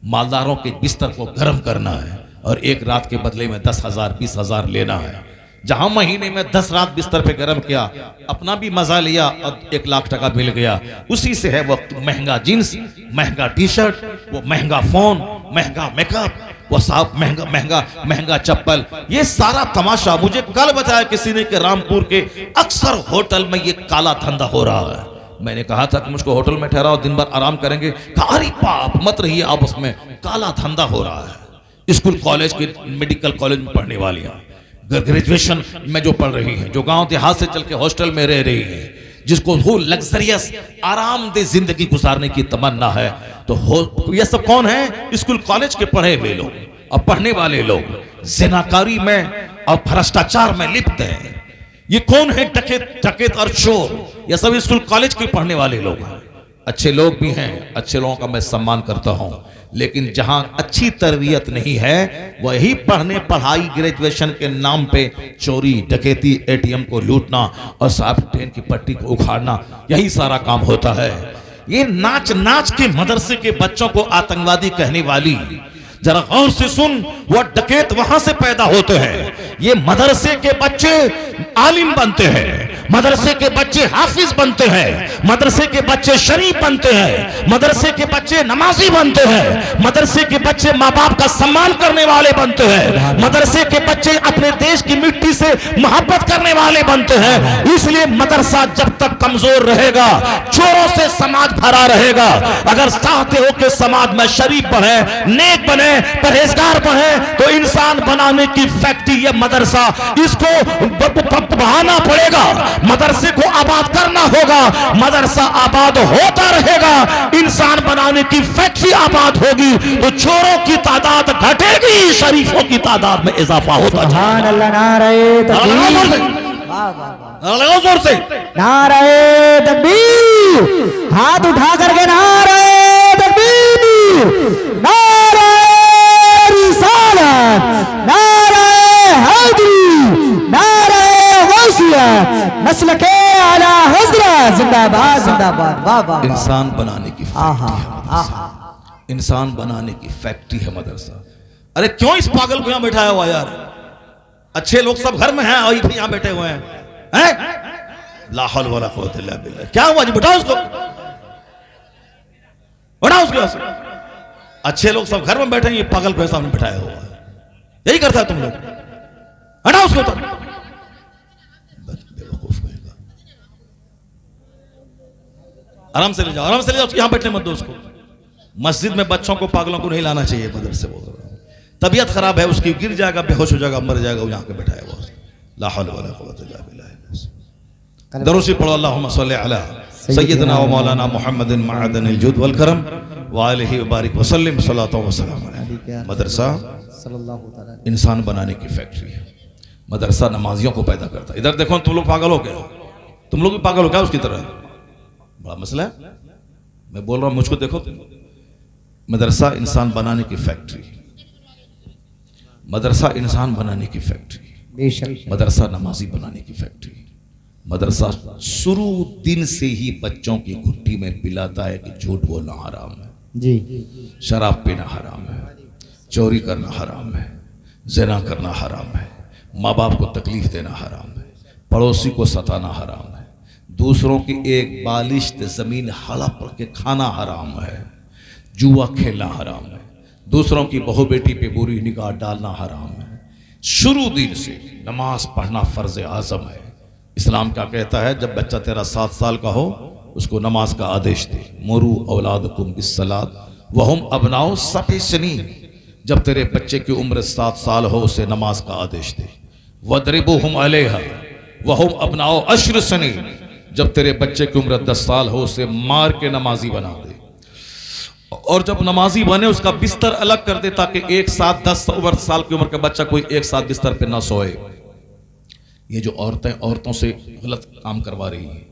मालदारों के बिस्तर को गर्म करना है और एक रात के बदले में 10,000 20,000 लेना है। जहां महीने में 10 रात बिस्तर पे गर्म किया, अपना भी मजा लिया और 1 लाख टका मिल गया। उसी से है वो महंगा जींस, महंगा टी शर्ट, वो महंगा फोन, महंगा मेकअप, वो साहब महंगा महंगा महंगा चप्पल। ये सारा तमाशा मुझे कल बताया किसी ने कि रामपुर के अक्सर होटल में ये काला धंधा हो रहा है। मैंने कहा था कि मुझको होटल में ठहराओ, दिन भर आराम करेंगे। अरे बाप मत रहिए आप, उसमें काला धंधा हो रहा है। स्कूल कॉलेज के, मेडिकल कॉलेज में पढ़ने वालियां, ग्रेजुएशन में जो पढ़ रही हैं, जो गांव देहात से चल के हॉस्टल में रह रही है, जिसको वो लग्जरियस आरामदेह जिंदगी गुजारने की तमन्ना है, तो ये सब कौन है? स्कूल कॉलेज के पढ़े हुए लोग और पढ़ने वाले लोग जिनाकारी में और भ्रष्टाचार में लिप्त हैं। ये कौन है? डकैत और चोर। ये सब स्कूल कॉलेज के पढ़ने वाले लोग हैं। अच्छे लोग भी हैं, अच्छे लोगों का मैं सम्मान करता हूं, लेकिन जहां अच्छी तरबियत नहीं है वही पढ़ने पढ़ाई ग्रेजुएशन के नाम पे चोरी, डकैती, एटीएम को लूटना और साहब ट्रेन की पट्टी को उखाड़ना, यही सारा काम होता है। ये नाच नाच के मदरसे के बच्चों को आतंकवादी कहने वाली, जरा गौर से सुन, वह डकैत वहां से पैदा होते हैं। ये मदरसे के बच्चे आलिम बनते हैं मदरसे के बच्चे हाफिज बनते हैं, मदरसे के बच्चे शरीफ बनते हैं, मदरसे के बच्चे नमाजी बनते हैं, मदरसे के बच्चे माँ बाप का सम्मान करने वाले बनते हैं, मदरसे के बच्चे अपने देश की मिट्टी से मोहब्बत करने वाले बनते हैं। इसलिए मदरसा जब तक कमजोर रहेगा, चोरों से समाज भरा रहेगा। अगर चाहते हो कि समाज में शरीफ बने, नेक बने, परहेजगार बने, तो इंसान बनाने की फैक्ट्री ये मदरसा, इसको बढ़ाना पड़ेगा, मदरसे को आबाद करना होगा। मदरसा आबाद होता रहेगा, इंसान बनाने की फैक्ट्री आबाद होगी, तो चोरों की तादाद घटेगी, शरीफों की तादाद में इजाफा होता सुभान अल्लाह। नारे तकबीर, लगाओ जोर से, नारे तकबीर, हाथ उठा करके नारे तकबीर, नारे रिसालत, नारे हैदरी, नारे गौसिया, नस्ल के आला हजरत जिंदाबाद जिंदाबाद। वाह वाह। इंसान बनाने की आहा फैक्ट्री है आहा। मदरसा। इंसान बनाने की फैक्ट्री है मदरसा। अरे क्यों इस पागल को यहां बैठाया हुआ यार? अच्छे लोग सब घर में हैं और ये यहां बैठे हुए हैं। ला हौल वला कुव्वता इल्ला बिल्लाह। क्या हुआ जी? बैठाओ उसको, बैठाओ उसको। अच्छे लोग सब घर में बैठे हैं, ये पागल को सामने बैठाया हुआ है। यही करता है तुम लोग। हटाओ उसको तो। बेवकूफ कहेगा। आराम से ले जाओ, आराम से ले जाओ, यहां बैठने मत दो उसको। मस्जिद में बच्चों को, पागलों को नहीं लाना चाहिए मदरसे। बोल रहा हूं तबीयत खराब है उसकी, गिर जाएगा, बेहोश हो जाएगा, मर जाएगा, यहां के बैठाया हुआ। ला हौल वला कुव्वता इल्ला बिल्लाह। दरूद पढ़ो, अल्लाहुम्मा सल्ली अला सय्यदना व मौलाना मुहम्मदिन मअदनिल जुद वल करम व आलिहि व बारिक वसल्लम सल्लल्लाहु अलैहि वसल्लम। मदरसा इंसान बनाने की फैक्ट्री है। मदरसा नमाजियों को पैदा करता है। इधर देखो, तुम लोग पागल हो गए, तुम लोग भी पागल हो क्या उसकी तरह? बड़ा मसला है। मैं बोल रहा हूं, मुझको देखो। मदरसा इंसान बनाने की फैक्ट्री, मदरसा इंसान बनाने की फैक्ट्री, बेशक। मदरसा नमाजी बनाने की फैक्ट्री। मदरसा शुरू दिन से ही बच्चों की घुट्टी में पिलाता है कि झूठ बोलना हराम है जी, शराब पीना हराम है, चोरी करना हराम है, ज़िना करना हराम है, माँ बाप को तकलीफ देना हराम है, पड़ोसी को सताना हराम है, दूसरों की एक बालिश्त ज़मीन हड़प के खाना हराम है, जुआ खेलना हराम है, दूसरों की बहू बेटी पे बुरी निगाह डालना हराम है। शुरू दिन से नमाज पढ़ना फ़र्ज़ आज़म है। इस्लाम क्या कहता है? जब बच्चा तेरा 7 साल का हो, उसको नमाज का आदेश दे। मुरू औलादकुम बिस्सलात वहुम अबनाउ सब'i सनीन। जब तेरे बच्चे की उम्र 7 साल हो, उसे नमाज का आदेश दे। वदरिबुहुम अलैहा वहुम अबनाउ अश्र सनीन। जब तेरे बच्चे की उम्र 10 साल हो, उसे मार के नमाजी बना दे। और जब नमाजी बने, उसका बिस्तर अलग कर दे, ताकि एक साथ 10 साल की उम्र का बच्चा कोई एक साथ बिस्तर पे ना सोए। ये जो औरतें औरतों से गलत काम करवा रही हैं,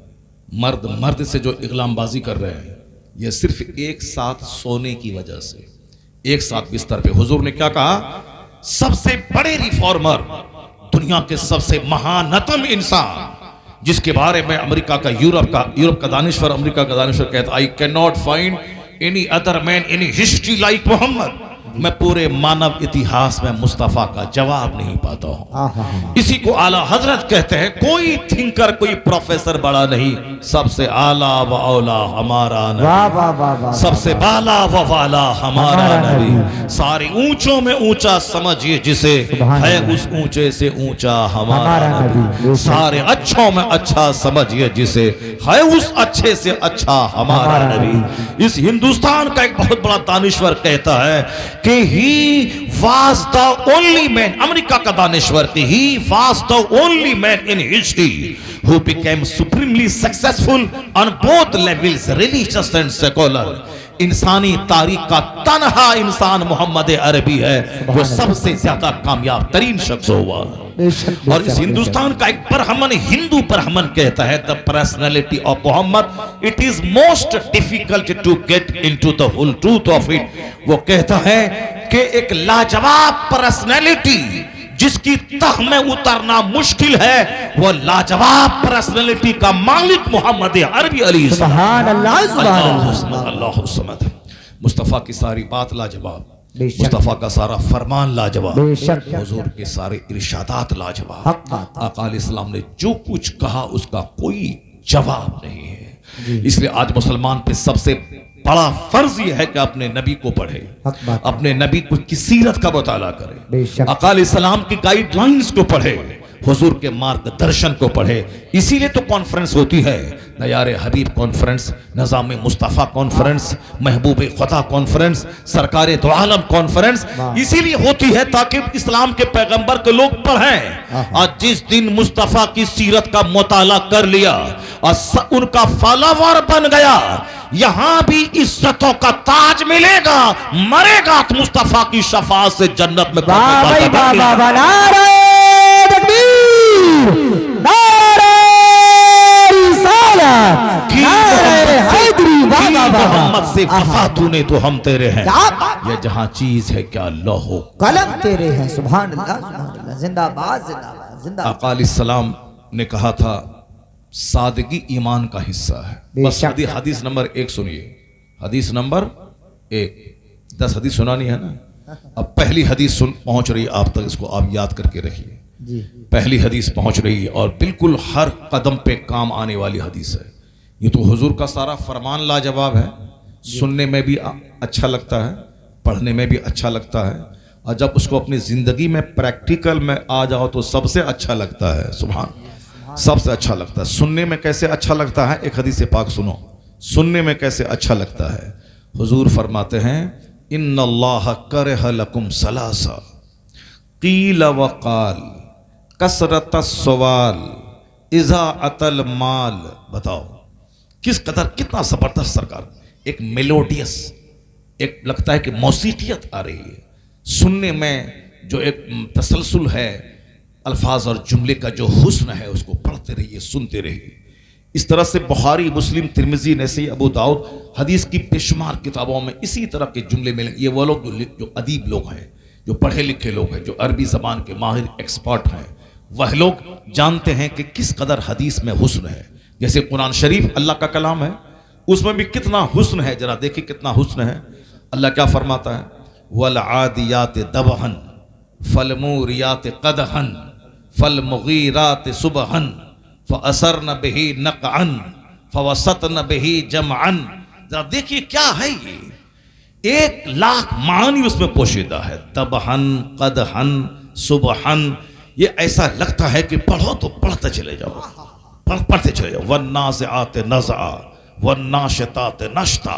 मर्द मर्द से जो इगलामबाजी कर रहे हैं, ये सिर्फ एक साथ सोने की वजह से, एक साथ बिस्तर पे। हुजूर ने क्या कहा? सबसे बड़े रिफॉर्मर, दुनिया के सबसे महानतम इंसान, जिसके बारे में अमेरिका का, यूरोप का दानिश्वर, अमेरिका का दानिश्वर कहता, I can not find any other man in history like Muhammad. मैं पूरे मानव इतिहास में मुस्तफा का जवाब नहीं पाता हूं। इसी को आला हजरत कहते हैं। कोई थिंकर, कोई प्रोफेसर बड़ा नहीं, सबसे आला व औला हमारा नबी, सबसे बाला व वाला हमारा नबी। सारे ऊंचों में ऊंचा समझिए जिसे, है उस ऊंचे से ऊंचा हमारा नबी। सारे अच्छों में अच्छा समझिए जिसे, है उस अच्छे से अच्छा हमारा नबी। इस हिंदुस्तान का एक बहुत बड़ा दानिश्वर कहता है कि he was the only man, America का दानिश्वर, कि he was the only man in history who became supremely successful on both levels, religious and secular। इंसानी तारीख का तन्हा इंसान मोहम्मद अरबी है, वो सबसे ज्यादा कामयाब तरीन शख्स हुआ। और इस हिंदुस्तान का एक ब्राह्मण, हिंदू ब्राह्मण कहता है, the personality of Muhammad, it is most difficult to get into the whole truth of it. वो कहता है कि एक लाजवाब पर्सनैलिटी जिसकी तह में उतरना मुश्किल है, वो लाजवाब पर्सनैलिटी का मालिक मोहम्मद अरबी अली। सुभान अल्लाह, सुभान अल्लाह। मुस्तफा की सारी बात लाजवाब, बेशक। मुस्तफ़ा का सारा फरमान लाजवाब, बेशक। हुजूर के सारे इरशादात लाजवाब। हक बात। आका अलैहिस्सलाम ने जो कुछ कहा उसका कोई जवाब नहीं है। जी। इसलिए आज मुसलमान पे सबसे बड़ा फर्ज यह है कि अपने नबी को पढ़े, हक बात। अपने नबी की सीरत का मुताला करे, बेशक। आका अलैहिस्सलाम की गाइडलाइंस को पढ़े, हुजूर के मार्गदर्शन को पढ़े। इसीलिए तो कॉन्फ्रेंस होती है, नयारे हबीब कॉन्फ्रेंस, नज़ाम मुस्तफ़ा कॉन्फ्रेंस, महबूब खुदा कॉन्फ्रेंस, सरकारे दो आलम कॉन्फ्रेंस। इसीलिए होती है ताकि इस्लाम के पैगंबर के लोग पढ़ें। और जिस दिन मुस्तफ़ा की सीरत का मुताला कर लिया और उनका फॉलोवर बन गया, यहां भी इज्जतों का ताज मिलेगा, मरेगा तो मुस्तफ़ा की शफाअत से जन्नत में। वाह भाई वाह वाह वाह, नारे तकबीर, नारे रिसालत, नारे हैदरी, वाह वाह वाह। मोहम्मद से वफा तूने तो हम तेरे हैं, क्या बात। ये जहां चीज है क्या लौहो कलम तेरे हैं, सुभान अल्लाह सुभान अल्लाह, जिंदाबाद जिंदाबाद जिंदाबाद। आका अलैहिस्सलाम ने कहा था सादगी ईमान का हिस्सा है। बस बेशक। हदीस नंबर 1 सुनिए, हदीस नंबर 1। 10 हदीस सुनानी है ना। अब पहली हदीस सुन पहुंच रही आप तक, इसको आप याद करके रखिए। जी। पहली हदीस पहुंच रही है और बिल्कुल हर कदम पे काम आने वाली हदीस है। ये तो हुजूर का सारा फरमान लाजवाब है, सुनने में भी अच्छा लगता है, पढ़ने में भी अच्छा लगता है, और जब उसको अपनी जिंदगी में प्रैक्टिकल में आ जाओ तो सबसे अच्छा लगता है। सुभान, सबसे अच्छा लगता है। सुनने में कैसे अच्छा लगता है, एक हदीस पाक सुनो, सुनने में कैसे अच्छा लगता है। हुजूर फरमाते हैं इन्नल्लाह करह लकुम सलासा कील वकाल कसरत सवाल इज़ा अतल माल। बताओ किस कदर, कितना जबरदस्त सरकार, एक मेलोडियस, एक लगता है कि मौसीकियत आ रही है सुनने में, जो एक तसलसल है अल्फाज और जुमले का, जो हुस्न है उसको पढ़ते रहिए, सुनते रहिए। इस तरह से बुखारी, मुस्लिम, तिरमिजी, नसई, अबू दाऊद, हदीस की बेशुमार किताबों में इसी तरह के जुमले मिलेंगे। ये वो लोग जो अदीब लोग हैं, जो पढ़े लिखे लोग हैं, जो अरबी ज़बान के माहिर एक्सपर्ट हैं, वह लोग जानते हैं कि किस कदर हदीस में हुस्न है। जैसे कुरान शरीफ अल्लाह का कलाम है, उसमें भी कितना हुस्न है, जरा देखिए कितना हुस्न है। अल्लाह क्या फरमाता है, वल आदियात दबहन फलमूरियात कदहन फलमुगीरात सुबहन फअसरन बिही नक़अन फवसतन बिही जमअन। जरा देखिए क्या है ये, 1,00,000 मानी उसमें पोशीदा है। दबहन, कदहन, सुबहन, ये ऐसा लगता है कि पढ़ो तो पढ़ते चले जाओ, पढ़ते चले जाओ। वन्नाज़िआत नज़आ वन्नाशितात नश्ता,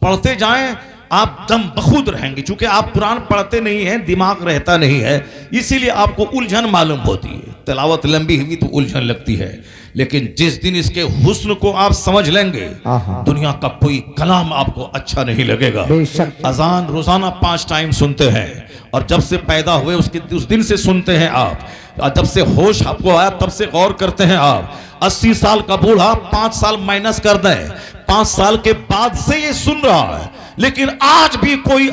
पढ़ते जाएं, आप दम बखुद रहेंगे। चूंकि आप कुरान पढ़ते नहीं हैं, दिमाग रहता नहीं है, इसीलिए आपको उलझन मालूम होती है। तिलावत लंबी हुई तो उलझन लगती है, लेकिन जिस दिन इसके हुस्न को आप समझ लेंगे, दुनिया का कोई कलाम आपको अच्छा नहीं लगेगा। अजान रोजाना 5 टाइम सुनते हैं, और जब से पैदा हुए उस दिन से सुनते हैं आप, और जब से होश आपको आया तब से गौर करते हैं आप। 80 साल का बूढ़ा 5 साल माइनस कर दें, 5 साल के बाद से ये सुन रहा है, लेकिन आज भी कोई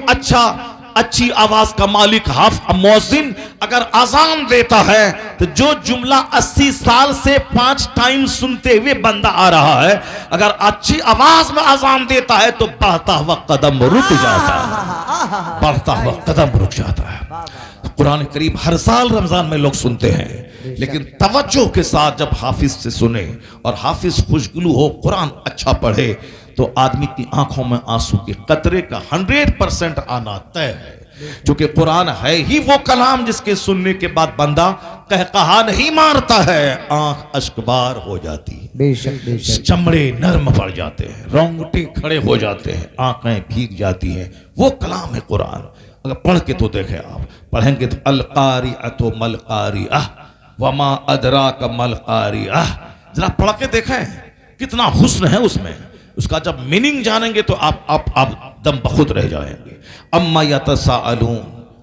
अच्छी आवाज का मालिक मुअज्जिन अगर अजान देता है, तो जो जुमला 80 साल से 5 टाइम सुनते हुए बंदा आ रहा है, अगर अच्छी आवाज में अजान देता है तो बढ़ता हुआ कदम रुक जाता है, बढ़ता हुआ कदम रुक जाता है। कुरान करीम हर साल रमजान में लोग सुनते हैं, लेकिन तवज्जो के साथ जब हाफिज से सुने, और हाफिज खुशगुलू हो, कुरान अच्छा पढ़े, तो आदमी की आंखों में आंसू के कतरे का 100% आना तय है। क्योंकि कुरान है ही वो कलाम जिसके सुनने के बाद बंदा कहकहा नहीं मारता है, आंख अश्कबार हो जाती है, बेशक बेशक, चमड़े नर्म पड़ जाते हैं, रोंगटे खड़े हो जाते हैं, आंखें भीग जाती हैं। वो कलाम है कुरान। अगर पढ़ के तो देखें, आप पढ़ेंगे तो अल-क़ारिअतु मल-क़ारिअह वमा अदराक मल-क़ारिअह, जरा पढ़ के देखें कितना हुस्न है उसमें। उसका जब मीनिंग जानेंगे तो आप दम बखुद रह जाएंगे। अम्मा यतसाअलून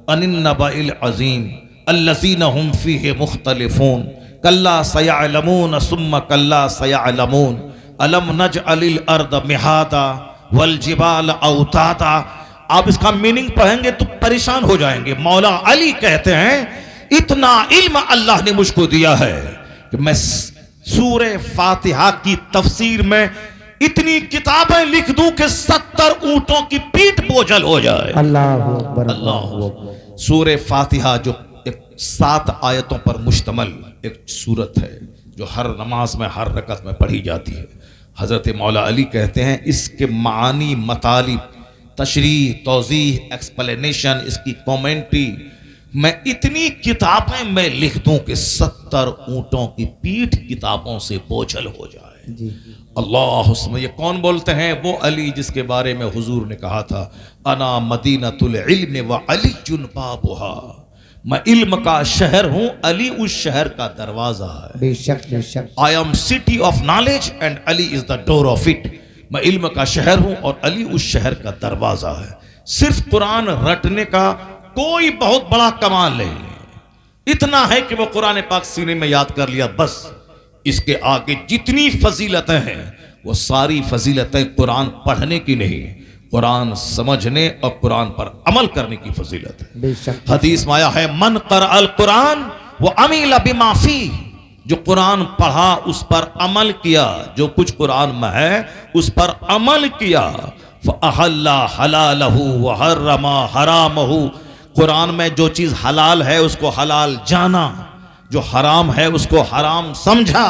अनिन नबाइल अज़ीम अल्लज़ीना हुम फ़ीहि मुख्तलिफ़ून कल्ला सयअलमून सुम्मा कल्ला सयअलमून अलम नजअलिल अर्द मिहादा वल जिबाल औतादा। आप इसका मीनिंग पढ़ेंगे तो परेशान हो जाएंगे। मौला अली कहते हैं, इतना इल्म अल्लाह ने मुझको दिया है कि मैं सूरे फातिहा की तफसीर में इतनी किताबें लिख दूं कि 70 ऊंटों की पीठ बोझल हो जाए। अल्लाह अकबर अल्लाह। सूरे फातिहा जो एक 7 आयतों पर मुश्तमल एक सूरत है जो हर नमाज में हर रकत में पढ़ी जाती है। हजरत मौला अली कहते हैं इसके मानी मतालिब तशरीह तौज़ीह एक्सप्लेनेशन इसकी कमेंट्री मैं इतनी किताबें मैं लिख दूं कि 70 ऊंटों की पीठ किताबों से बोझल हो जाए। जी अल्लाह। उसमें ये कौन बोलते हैं? वो अली जिसके बारे में हुजूर ने कहा था अना मदीनतुल इल्म व अली बाबुहा, मैं इल्म का शहर हूं, अली उस शहर का दरवाजा है। बेशक बेशक। I am city of knowledge and Ali is the door of it, मैं इल्म का शहर हूं और अली उस शहर का दरवाजा है। सिर्फ कुरान रटने का कोई बहुत बड़ा कमाल नहीं, इतना है कि वो कुरान पाक सीने में याद कर लिया बस। इसके आगे जितनी फजीलतें हैं वो सारी फजीलतें कुरान पढ़ने की नहीं, कुरान समझने और कुरान पर अमल करने की फजीलत है। बेशक। हदीस में आया है मन कर अल कुरान वो अमील बिमा फी, जो कुरान पढ़ा उस पर अमल किया, जो कुछ कुरान में है उस पर अमल किया। फअहल्ला हलालहु व हर्रमा हरामहु, कुरान में जो चीज हलाल है उसको हलाल जाना, जो हराम है उसको हराम समझा।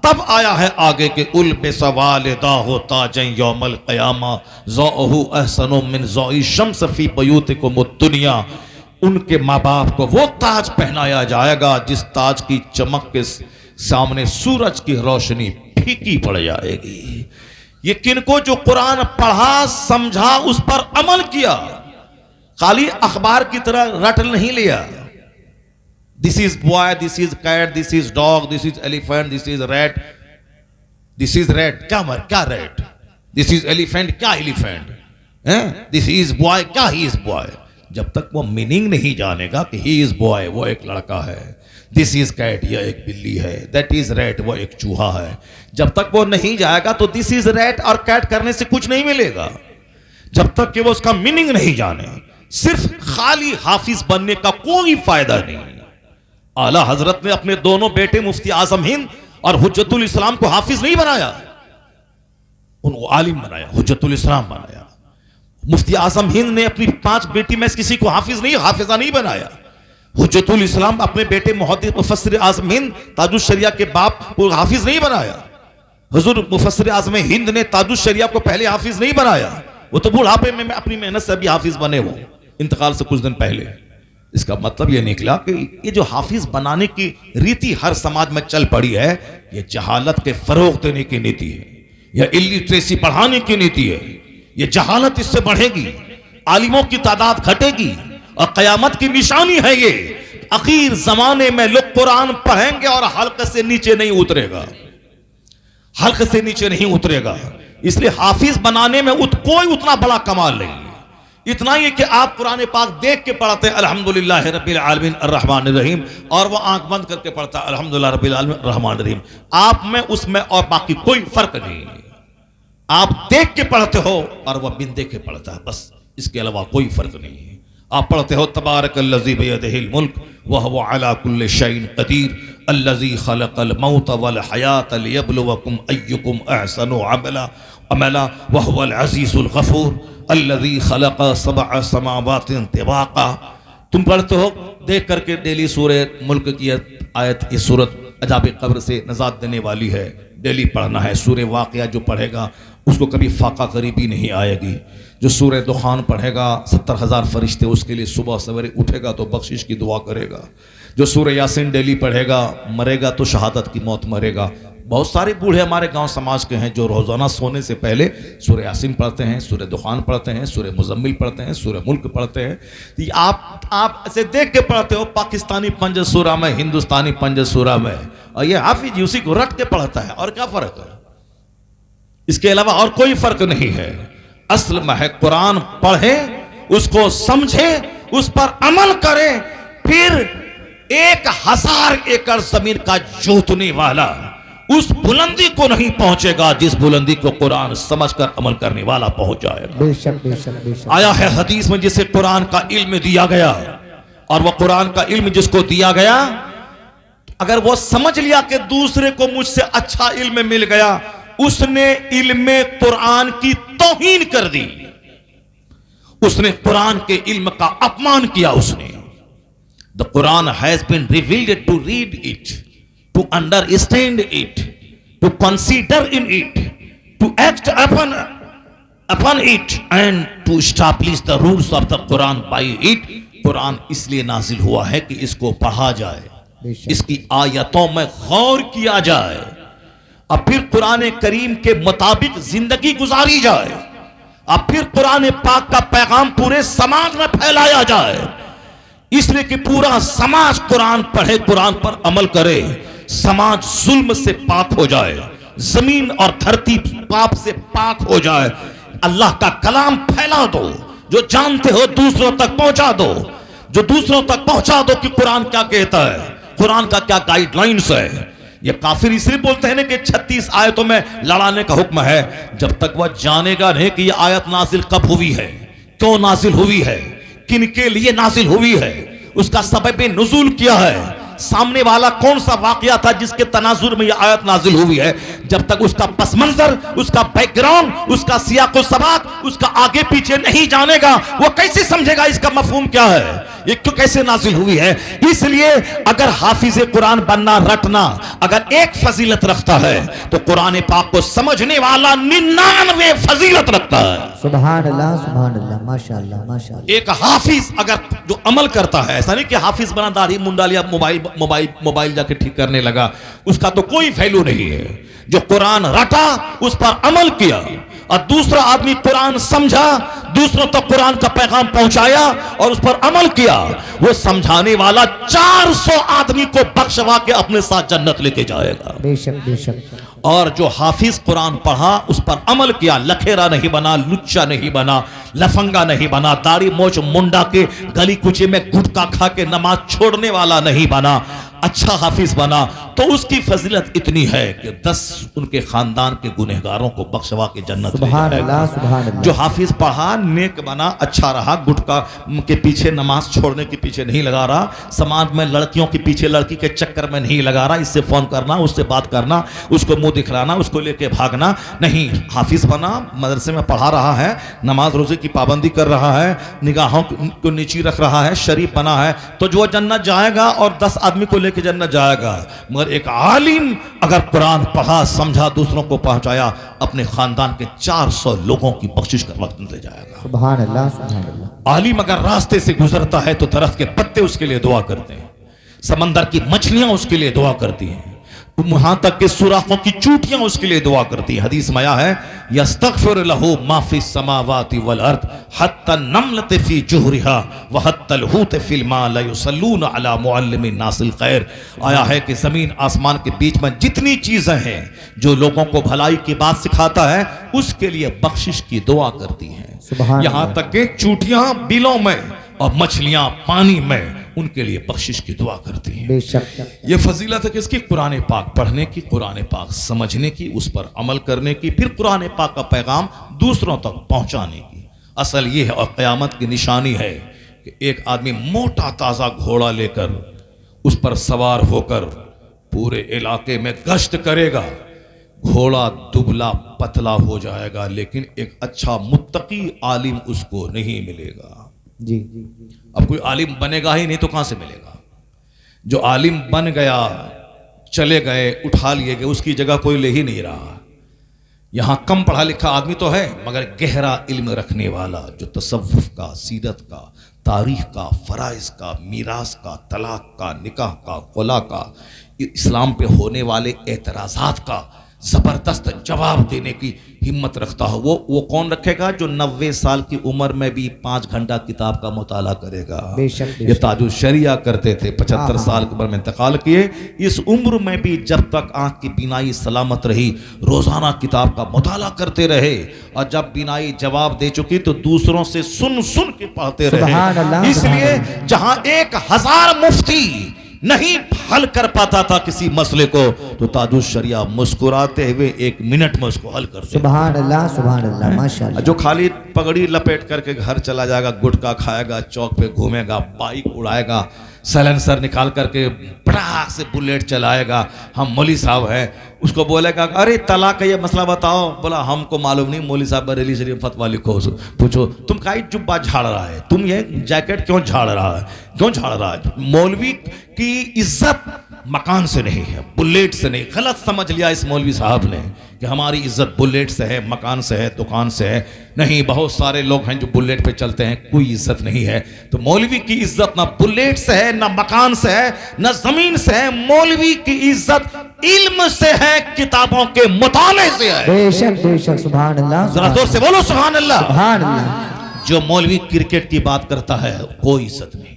तब आया है आगे के उल बे सवाल दाहो ताजन यौमल क़यामा ज़ौहु अहसनु मिन ज़ौइ शम्स फी बयूतिकुम दुनिया, उनके माँ बाप को वो ताज पहनाया जाएगा जिस ताज की चमक के सामने सूरज की रोशनी फीकी पड़ जाएगी। ये किनको? जो कुरान पढ़ा समझा उस पर अमल किया, खाली अखबार की तरह रट नहीं लिया। This is boy, this is cat, this is dog, this is elephant, this is rat, this is rat क्या रैट, दिस इज एलिफेंट क्या एलिफेंट, दिस इज बॉय क्या ही इज बॉय। जब तक वो मीनिंग नहीं जानेगा कि ही इज बॉय वो एक लड़का है, दिस इज कैट यह एक बिल्ली है, दैट इज रैट वो एक चूहा है, जब तक वो नहीं जाएगा तो दिस इज रैट और कैट करने से कुछ नहीं मिलेगा। जब तक कि वो उसका मीनिंग नहीं जाने, सिर्फ खाली हाफिज बनने का कोई फायदा नहीं। आला हजरत ने अपने दोनों बेटे मुफ्ती आजम हिंद और हुज्जतुल इस्लाम को हाफिज नहीं बनाया, उनको आलिम बनाया, हुज्जतुल इस्लाम बनाया। मुफ्ती आजम हिंद ने अपनी 5 बेटी में किसी को हाफिजा नहीं बनाया। हुज्जतुल इस्लाम अपने बेटे मुहद्दिस मुफस्सिर आजम हिंद ताजुश शरिया के बाप को हाफिज नहीं बनाया। हुजूर मुफस्सिर आजम हिंद ने ताजुश शरिया को पहले हाफिज नहीं बनाया, वो तो बुढ़ापे में अपनी मेहनत से अभी हाफिज बने, वो इंतकाल से कुछ दिन पहले। इसका मतलब यह निकला कि ये जो हाफिज बनाने की रीति हर समाज में चल पड़ी है, ये जहालत के फरोग देने की नीति है, यह इलिटरेसी बढ़ाने की नीति है। ये जहालत इससे बढ़ेगी, आलिमों की तादाद घटेगी और कयामत की निशानी है ये। आखिर जमाने में लोग कुरान पढ़ेंगे और हल्के से नीचे नहीं उतरेगा, हल्के से नीचे नहीं उतरेगा। इसलिए हाफिज बनाने में कोई उतना बड़ा कमाल नहीं है। इतना ही कि आप कुरान पाक देख के पढ़ते हैं अल्हम्दुलिल्लाह रब्बिल आलमीन अर्रहमानिर रहीम, और वह आंख बंद करके पढ़ता है अल्हम्दुलिल्लाह रब्बिल आलमीन अर्रहमानिर रहीम। आप में उसमें और बाकी कोई फर्क नहीं है। आप देख के पढ़ते हो और वह बिन देख के पढ़ता है, बस इसके अलावा कोई फर्क नहीं है। आप पढ़ते हो तबारकल्लज़ी बियदिहिल मुल्क व हुवा अला कुल्लि शैइन क़दीर अल्लज़ी खलक़ल मौत वल हयात लियब्लुवकुम अय्युकुम अहसनु अमला व हुवल अज़ीज़ुल गफ़ूर अल्लज़ी खलक़ सबअ समावातिन तिबाक़ा। तुम पढ़ते हो देख करके डेली सूरह मुल्क की आयत, ये सूरत अजाब कब्र से नजात देने वाली है, डेली पढ़ना है। सूरह वाक़िया जो पढ़ेगा उसको कभी फाका करीबी नहीं आएगी। जो सूरह दुखान पढ़ेगा 70,000 फरिश्ते उसके लिए सुबह सवेरे उठेगा तो बख्शिश की दुआ करेगा। जो सूरह यासीन डेली पढ़ेगा मरेगा तो शहादत की मौत मरेगा। बहुत सारे बूढ़े हमारे गांव समाज के हैं जो रोजाना सोने से पहले सूरह यासीन पढ़ते हैं, सूरह दुखान पढ़ते हैं, सूरह मुजम्मिल पढ़ते हैं, सूरह मुल्क पढ़ते हैं। तो आप ऐसे देख के पढ़ते हो पाकिस्तानी पंज सूरा में, हिंदुस्तानी पंज सूरा में, और ये हाफिज उसी को रट के पढ़ता है, और क्या फर्क है? इसके अलावा और कोई फर्क नहीं है। असल में है कुरान पढ़े, उसको समझे, उस पर अमल करें, फिर 1000 एकड़ जमीन का जोतने वाला उस बुलंदी को नहीं पहुंचेगा जिस बुलंदी को कुरान समझकर अमल करने वाला पहुंच जाएगा। बेशक बेशक बेशक। आया है हदीस में जिसे कुरान का इल्म दिया गया, और वह कुरान का इल्म जिसको दिया गया, अगर वो समझ लिया कि दूसरे को मुझसे अच्छा इल्म मिल गया उसने इल्म कुरान की तौहीन कर दी, उसने कुरान के इल्म का अपमान किया। उसने the Quran has been revealed to read it, to understand it, to consider in it, to act upon it and to establish the rules of the Quran by it। Quran इसलिए नाजिल हुआ है कि इसको पढ़ा जाए, इसकी आयतों में गौर किया जाए, अब फिर कुरान करीम के मुताबिक जिंदगी गुजारी जाए, अब फिर कुरान पाक का पैगाम पूरे समाज में फैलाया जाए। इसलिए कि पूरा समाज कुरान पढ़े, कुरान पर अमल करे, समाज जुल्म से पाक हो जाए, जमीन और धरती पाप से पाक हो जाए। अल्लाह का कलाम फैला दो, जो जानते हो दूसरों तक पहुंचा दो, जो दूसरों तक पहुंचा दो कि कुरान क्या कहता है, कुरान का क्या गाइडलाइंस है। ये काफिर इसलिए बोलते हैं ना कि 36 आयतों में लड़ाने का हुक्म है, जब तक वह जानेगा नहीं कि यह आयत नाजिल कब हुई है, क्यों नाजिल हुई है, किन के लिए नाजिल हुई है, उसका सबब नुज़ूल क्या है, सामने वाला कौन सा वाकया था जिसके तनाजुर में यह आयत नाजिल हुई है। जब तक उसका पस मंजर, उसका बैकग्राउंड, उसका सियाक़ो सबाक़, उसका आगे पीछे नहीं जानेगा, वो कैसे समझेगा इसका मफहूम क्या है, ये क्यों कैसे नाजिल हुई है। इसलिए अगर हाफिज कुरान बनना, रटना अगर एक फजीलत रखता है तो कुरान पाक को समझने वाला 99 फजीलत रखता है। सुभान अल्लाह, सुभान अल्लाह, माशाअल्लाह, माशाअल्लाह। एक हाफिज अगर जो अमल करता है, ऐसा नहीं कि हाफिज बना दाढ़ी मुंडा लिया, मोबाइल जाके ठीक करने लगा, उसका तो कोई वैल्यू नहीं है। जो कुरान रटा, उस पर अमल किया, और दूसरा आदमी कुरान समझा, दूसरों तक कुरान का पैगाम पहुंचाया और उस पर अमल किया, वो समझाने वाला 400 आदमी को बख्शवा के अपने साथ जन्नत लेके जाएगा। बेशक बेशक। और जो हाफिज कुरान पढ़ा, उस पर अमल किया, लखेरा नहीं बना, लुच्चा नहीं बना, लफंगा नहीं बना, दाढ़ी मोच मुंडा के गली कुचे में गुटखा खा के नमाज छोड़ने वाला नहीं बना, अच्छा हाफिज बना, तो उसकी फजीलत इतनी है कि 10 उनके खानदान के गुनहगारों को बख्शवा के जन्नत ले जाएगा। जो हाफिज पढ़ा, नेक बना, अच्छा रहा, गुटखा के पीछे नमाज छोड़ने के पीछे नहीं लगा रहा, समाज में लड़कियों के पीछे लड़की के चक्कर में नहीं लगा रहा, इससे फोन करना, उससे बात करना, उसको मुंह दिखलाना, उसको लेके भागना नहीं, हाफिज बना, मदरसे में पढ़ा रहा है, नमाज रोजे की पाबंदी कर रहा है, निगाहों को नीची रख रहा है, शरीफ बना है, तो जो जन्नत जाएगा और 10 आदमी को लेके जन्नत जाएगा। मगर एक आलिम अगर कुरान पढ़ा, समझा, दूसरों को पहुंचाया, अपने खानदान के 400 लोगों की बख्शिश कर वक्त ले जाएगा। सुभान अल्लाह, सुभान अल्लाह। आलिम अगर रास्ते से गुजरता है तो दरख्त के पत्ते उसके लिए दुआ करते हैं, समंदर की मछलियां उसके लिए दुआ करती हैं, वहां तक के सुराखों की चूटियां उसके लिए दुआ करती है। हदीस में आया है, यस्तगफिर लहू मा फिस समावाति वल अर्द हत्ता नमलत फी जुहरिहा व हत्तल हूत फिल मा ला युसल्लून अला मुअल्लिमिन नासिल खैर। आया है कि जमीन आसमान के बीच में जितनी चीजें हैं जो लोगों को भलाई की बात सिखाता है, उसके लिए बख्शिश की दुआ करती हैं। यहां तक के चूटियां बिलों में और मछलियां पानी में, उनके लिए बख्शिश की दुआ करती हैं। बेशक। ये फजीलत है किसकी? कुरान पाक पढ़ने की, कुरान पाक समझने की, उस पर अमल करने की, फिर कुरान पाक का पैगाम दूसरों तक पहुंचाने की। असल ये है और क़यामत की निशानी है कि एक आदमी मोटा ताज़ा घोड़ा लेकर उस पर सवार होकर पूरे इलाके में गश्त करेगा। घोड़ा दुबला पतला हो जाएगा, लेकिन एक अच्छा मुत्तकी आलिम उसको नहीं मिलेगा। जी। अब कोई आलिम बनेगा ही नहीं तो कहां से मिलेगा? जो आलिम बन गया, चले गए, उठा लिए गए, उसकी जगह कोई ले ही नहीं रहा। यहां कम पढ़ा लिखा आदमी तो है, मगर गहरा इल्म रखने वाला, जो तसव्वुफ का, सीरत का, तारीख का, फराइज का, मीरास का, तलाक का, निकाह का, खुला का, इस्लाम पे होने वाले एतराज़ात का जबरदस्त जवाब देने की हिम्मत रखता हो, वो कौन रखेगा? जो 90 साल की उम्र में भी 5 घंटा किताब का मुताला करेगा। ये ताजुल शरिया करते थे, 75 साल की उम्र में इंतकाल किए। इस उम्र में भी जब तक आंख की बीनाई सलामत रही, रोजाना किताब का मुताला करते रहे, और जब बीनाई जवाब दे चुकी तो दूसरों से सुन सुन के पढ़ते रहे। इसलिए जहां 1000 मुफ्ती नहीं हल कर पाता था किसी मसले को, तो ताजुल शरिया मुस्कुराते हुए 1 मिनट में उसको हल कर दिया। सुभान अल्लाह, सुभान अल्लाह, माशाअल्लाह। जो खाली पगड़ी लपेट करके घर चला जाएगा, गुटखा खाएगा, चौक पे घूमेगा, बाइक उड़ाएगा, साइलेंसर निकाल करके पटाख से बुलेट चलाएगा। हम मौली साहब हैं, उसको बोलेगा अरे तलाक का ये मसला बताओ, बोला हमको मालूम नहीं, मौली साहब बरेली शरीफ फतवा लिखो, पूछो तुम काई जुब्बा झाड़ रहा है, तुम ये जैकेट क्यों झाड़ रहा है, क्यों झाड़ रहा है। मौलवी की इज्जत मकान से नहीं है, बुलेट से नहीं। गलत समझ लिया इस मौलवी साहब ने कि हमारी इज्जत बुलेट से है, मकान से है, दुकान से है। नहीं, बहुत सारे लोग हैं जो बुलेट पे चलते हैं, कोई इज्जत नहीं है। तो मौलवी की इज्जत ना बुलेट से है, ना मकान से है, ना जमीन से है। मौलवी की इज्जत इल्म से है, किताबों के मुताले से है। बेशक सुभान अल्लाह, जरा जोर से बोलो सुभान अल्लाह। सुभान अल्लाह। जो मौलवी क्रिकेट की बात करता है कोई इज्जत नहीं।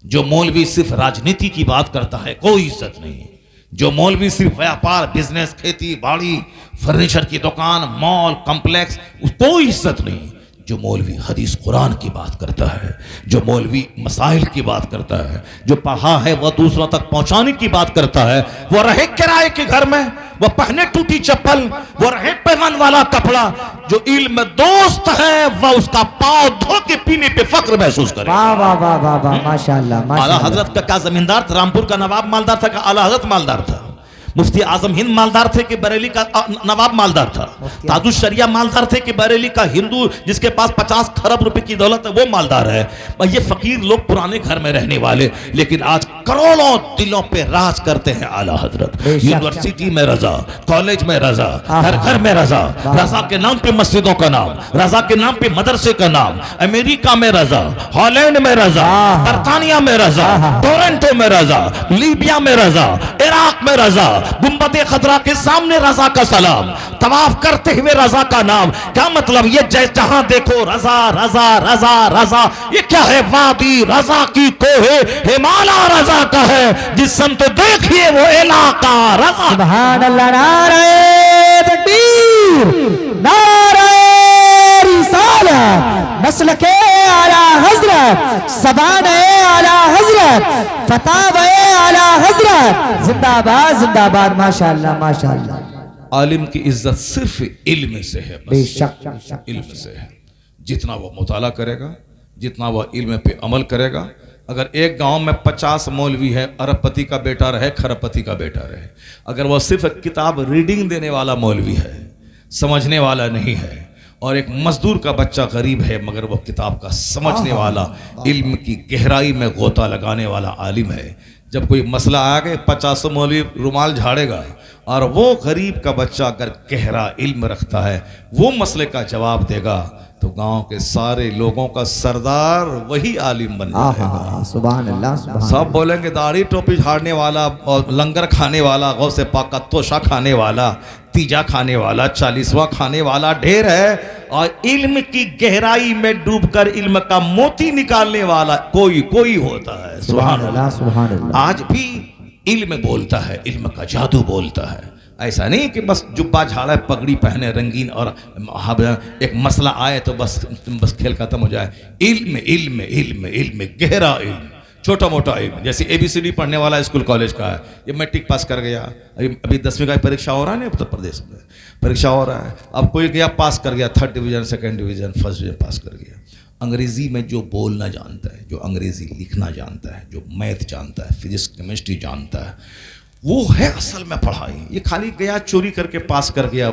जो मौलवी सिर्फ राजनीति की बात करता है कोई इज्जत नहीं। जो मौलवी सिर्फ व्यापार, बिजनेस, खेती बाड़ी, फर्नीचर की दुकान, मॉल, कॉम्प्लेक्स, कोई इज्जत नहीं। जो मौलवी हदीस कुरान की बात करता है, जो मौलवी मसाइल की बात करता है, जो पढ़ा है वह दूसरों तक पहुंचाने की बात करता है, वह रहे किराए के घर में, वह पहने टूटी चप्पल, वह रहे पैमान वाला कपड़ा, जो इल्म में दोस्त है वह उसका पांव धो के पीने पे फख्र महसूस करे। वाह वाह वाह वाह वाह, माशाअल्लाह। आला हजरत का क्या जमींदार था? रामपुर का नवाब मालदार था, आला हजरत मालदार था। मुफ्ती आजम हिंद मालदार थे कि बरेली का नवाब मालदार था। ताजुश शरिया मालदार थे कि बरेली का हिंदू जिसके पास 50 खरब रुपए की दौलत है वो मालदार है। ये फकीर लोग पुराने घर में रहने वाले, लेकिन आज करोड़ों दिलों पे राज करते हैं आला हजरत। यूनिवर्सिटी में रजा, कॉलेज में रजा, हर घर में रजा, रजा के नाम पे मस्जिदों का नाम, रजा के नाम पे मदरसे का नाम, अमेरिका में रजा, हॉलैंड में रजा, बर्तानिया में रजा, टोरंटो में रजा, लीबिया में रजा, इराक में रजा, गुंबद खतरा के सामने रजा का सलाम, तवाफ करते हुए रजा का नाम। क्या मतलब? ये जहां देखो रजा रजा रजा रजा। ये क्या है? वादी रजा की कोहे हिमालय रजा का है, जिस संत देखिए वो इलाका रजा। सुभान अल्लाह। नारे तकबीर, नारे रिसालत, मसलके आला हजरत, सबाने आला हजरत, फतावे आला हजरत, जिंदाबाद जिंदाबाद। माशाअल्लाह माशाअल्लाह। आलिम की इज्जत सिर्फ इल्म से है, बेशक इल्म से है। जितना वह मुताला करेगा, जितना वह इल्म पे अमल करेगा। अगर एक गांव में 50 मौलवी है, अरबपति का बेटा रहे, खरबपति का बेटा रहे, अगर वह सिर्फ किताब रीडिंग देने वाला मौलवी है, समझने वाला नहीं है, और एक मजदूर का बच्चा गरीब है मगर वह किताब का समझने वाला, इल्म की गहराई में गोता लगाने वाला आलिम है, जब कोई मसला आ गए 50 मौलवी रुमाल झाड़ेगा, और वो गरीब का बच्चा अगर गहरा इल्म रखता है वो मसले का जवाब देगा, तो गांव के सारे लोगों का सरदार वही आलिम बन जाएगा। सुभान अल्लाह सुभान। सब बोलेंगे दाढ़ी टोपी झाड़ने वाला और लंगर खाने वाला, गौसे पाक का तोशा खाने वाला, तीजा खाने वाला, 40वां खाने वाला ढेर है, और इल्म की गहराई में डूबकर इल्म का मोती निकालने वाला कोई कोई होता है। सुभान अल्लाह सुभान अल्लाह। आज भी इल्म बोलता है, इल्म का जादू बोलता है। ऐसा नहीं कि बस जुब्बा झाड़ा, पगड़ी पहने रंगीन, और एक मसला आए तो बस खेल खत्म हो जाए। इल्म इल्म इल्म इल्म, गहरा इल्म, छोटा मोटा इल्म। जैसे ABCD पढ़ने वाला स्कूल कॉलेज का है, ये मैट्रिक पास कर गया, अभी 10वीं का परीक्षा हो रहा है ना उत्तर प्रदेश में, परीक्षा हो रहा है। अब कोई गया पास कर गया, 3rd division, 2nd division, 1st division pass कर गया। अंग्रेजी में जो बोलना जानता है, जो अंग्रेजी लिखना जानता है, जो मैथ जानता है, फिजिक्स केमिस्ट्री जानता है, वो है असल में पढ़ाई। ये खाली गया चोरी करके पास कर गया,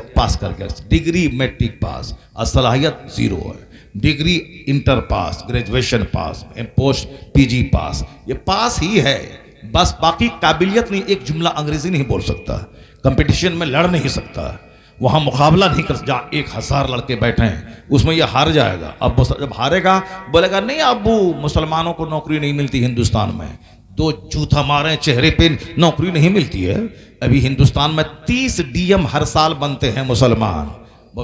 डिग्री मैट्रिक पास, असलाहियत 0 है। Degree inter pass, graduation pass, post PG पास, ये पास ही है बस, बाकी काबिलियत नहीं। एक जुमला अंग्रेजी नहीं बोल सकता, कंपटीशन में लड़ नहीं सकता, वहाँ मुकाबला नहीं कर, जहाँ 1000 लड़के बैठे हैं उसमें ये हार जाएगा। अब वो जब हारेगा बोलेगा नहीं अबू मुसलमानों को नौकरी नहीं मिलती हिंदुस्तान में, 2 जूता मारे चेहरे पे, नौकरी नहीं मिलती है। अभी हिंदुस्तान में 30 DM हर साल बनते हैं मुसलमान,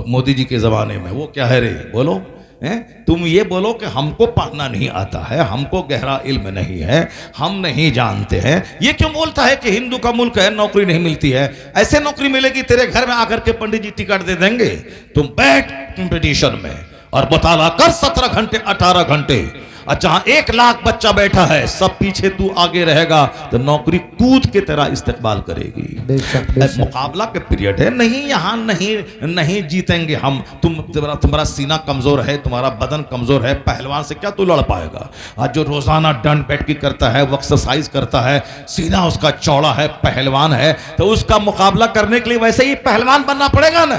मोदी जी के ज़माने में। वो क्या है रे, बोलो हैं? तुम ये बोलो कि हमको पढ़ना नहीं आता है, हमको गहरा इल्म नहीं है, हम नहीं जानते हैं। ये क्यों बोलता है कि हिंदू का मुल्क है, नौकरी नहीं मिलती है? ऐसे नौकरी मिलेगी तेरे घर में आकर के पंडित जी टिकट दे देंगे, तुम बैठ कंपटीशन में और मुताला कर 17 घंटे 18 घंटे, और जहां 1 लाख बच्चा बैठा है, सब पीछे, तू आगे रहेगा तो नौकरी कूद के तरह इस्तेमाल करेगी। मुकाबला के पीरियड है, नहीं यहाँ नहीं जीतेंगे हम। तुम्हारा सीना कमजोर है, तुम्हारा बदन कमजोर है, पहलवान से क्या तू लड़ पाएगा? आज जो रोजाना डंड बैठ की करता है, वो एक्सरसाइज करता है, सीना उसका चौड़ा है, पहलवान है, तो उसका मुकाबला करने के लिए वैसे ही पहलवान बनना पड़ेगा ना।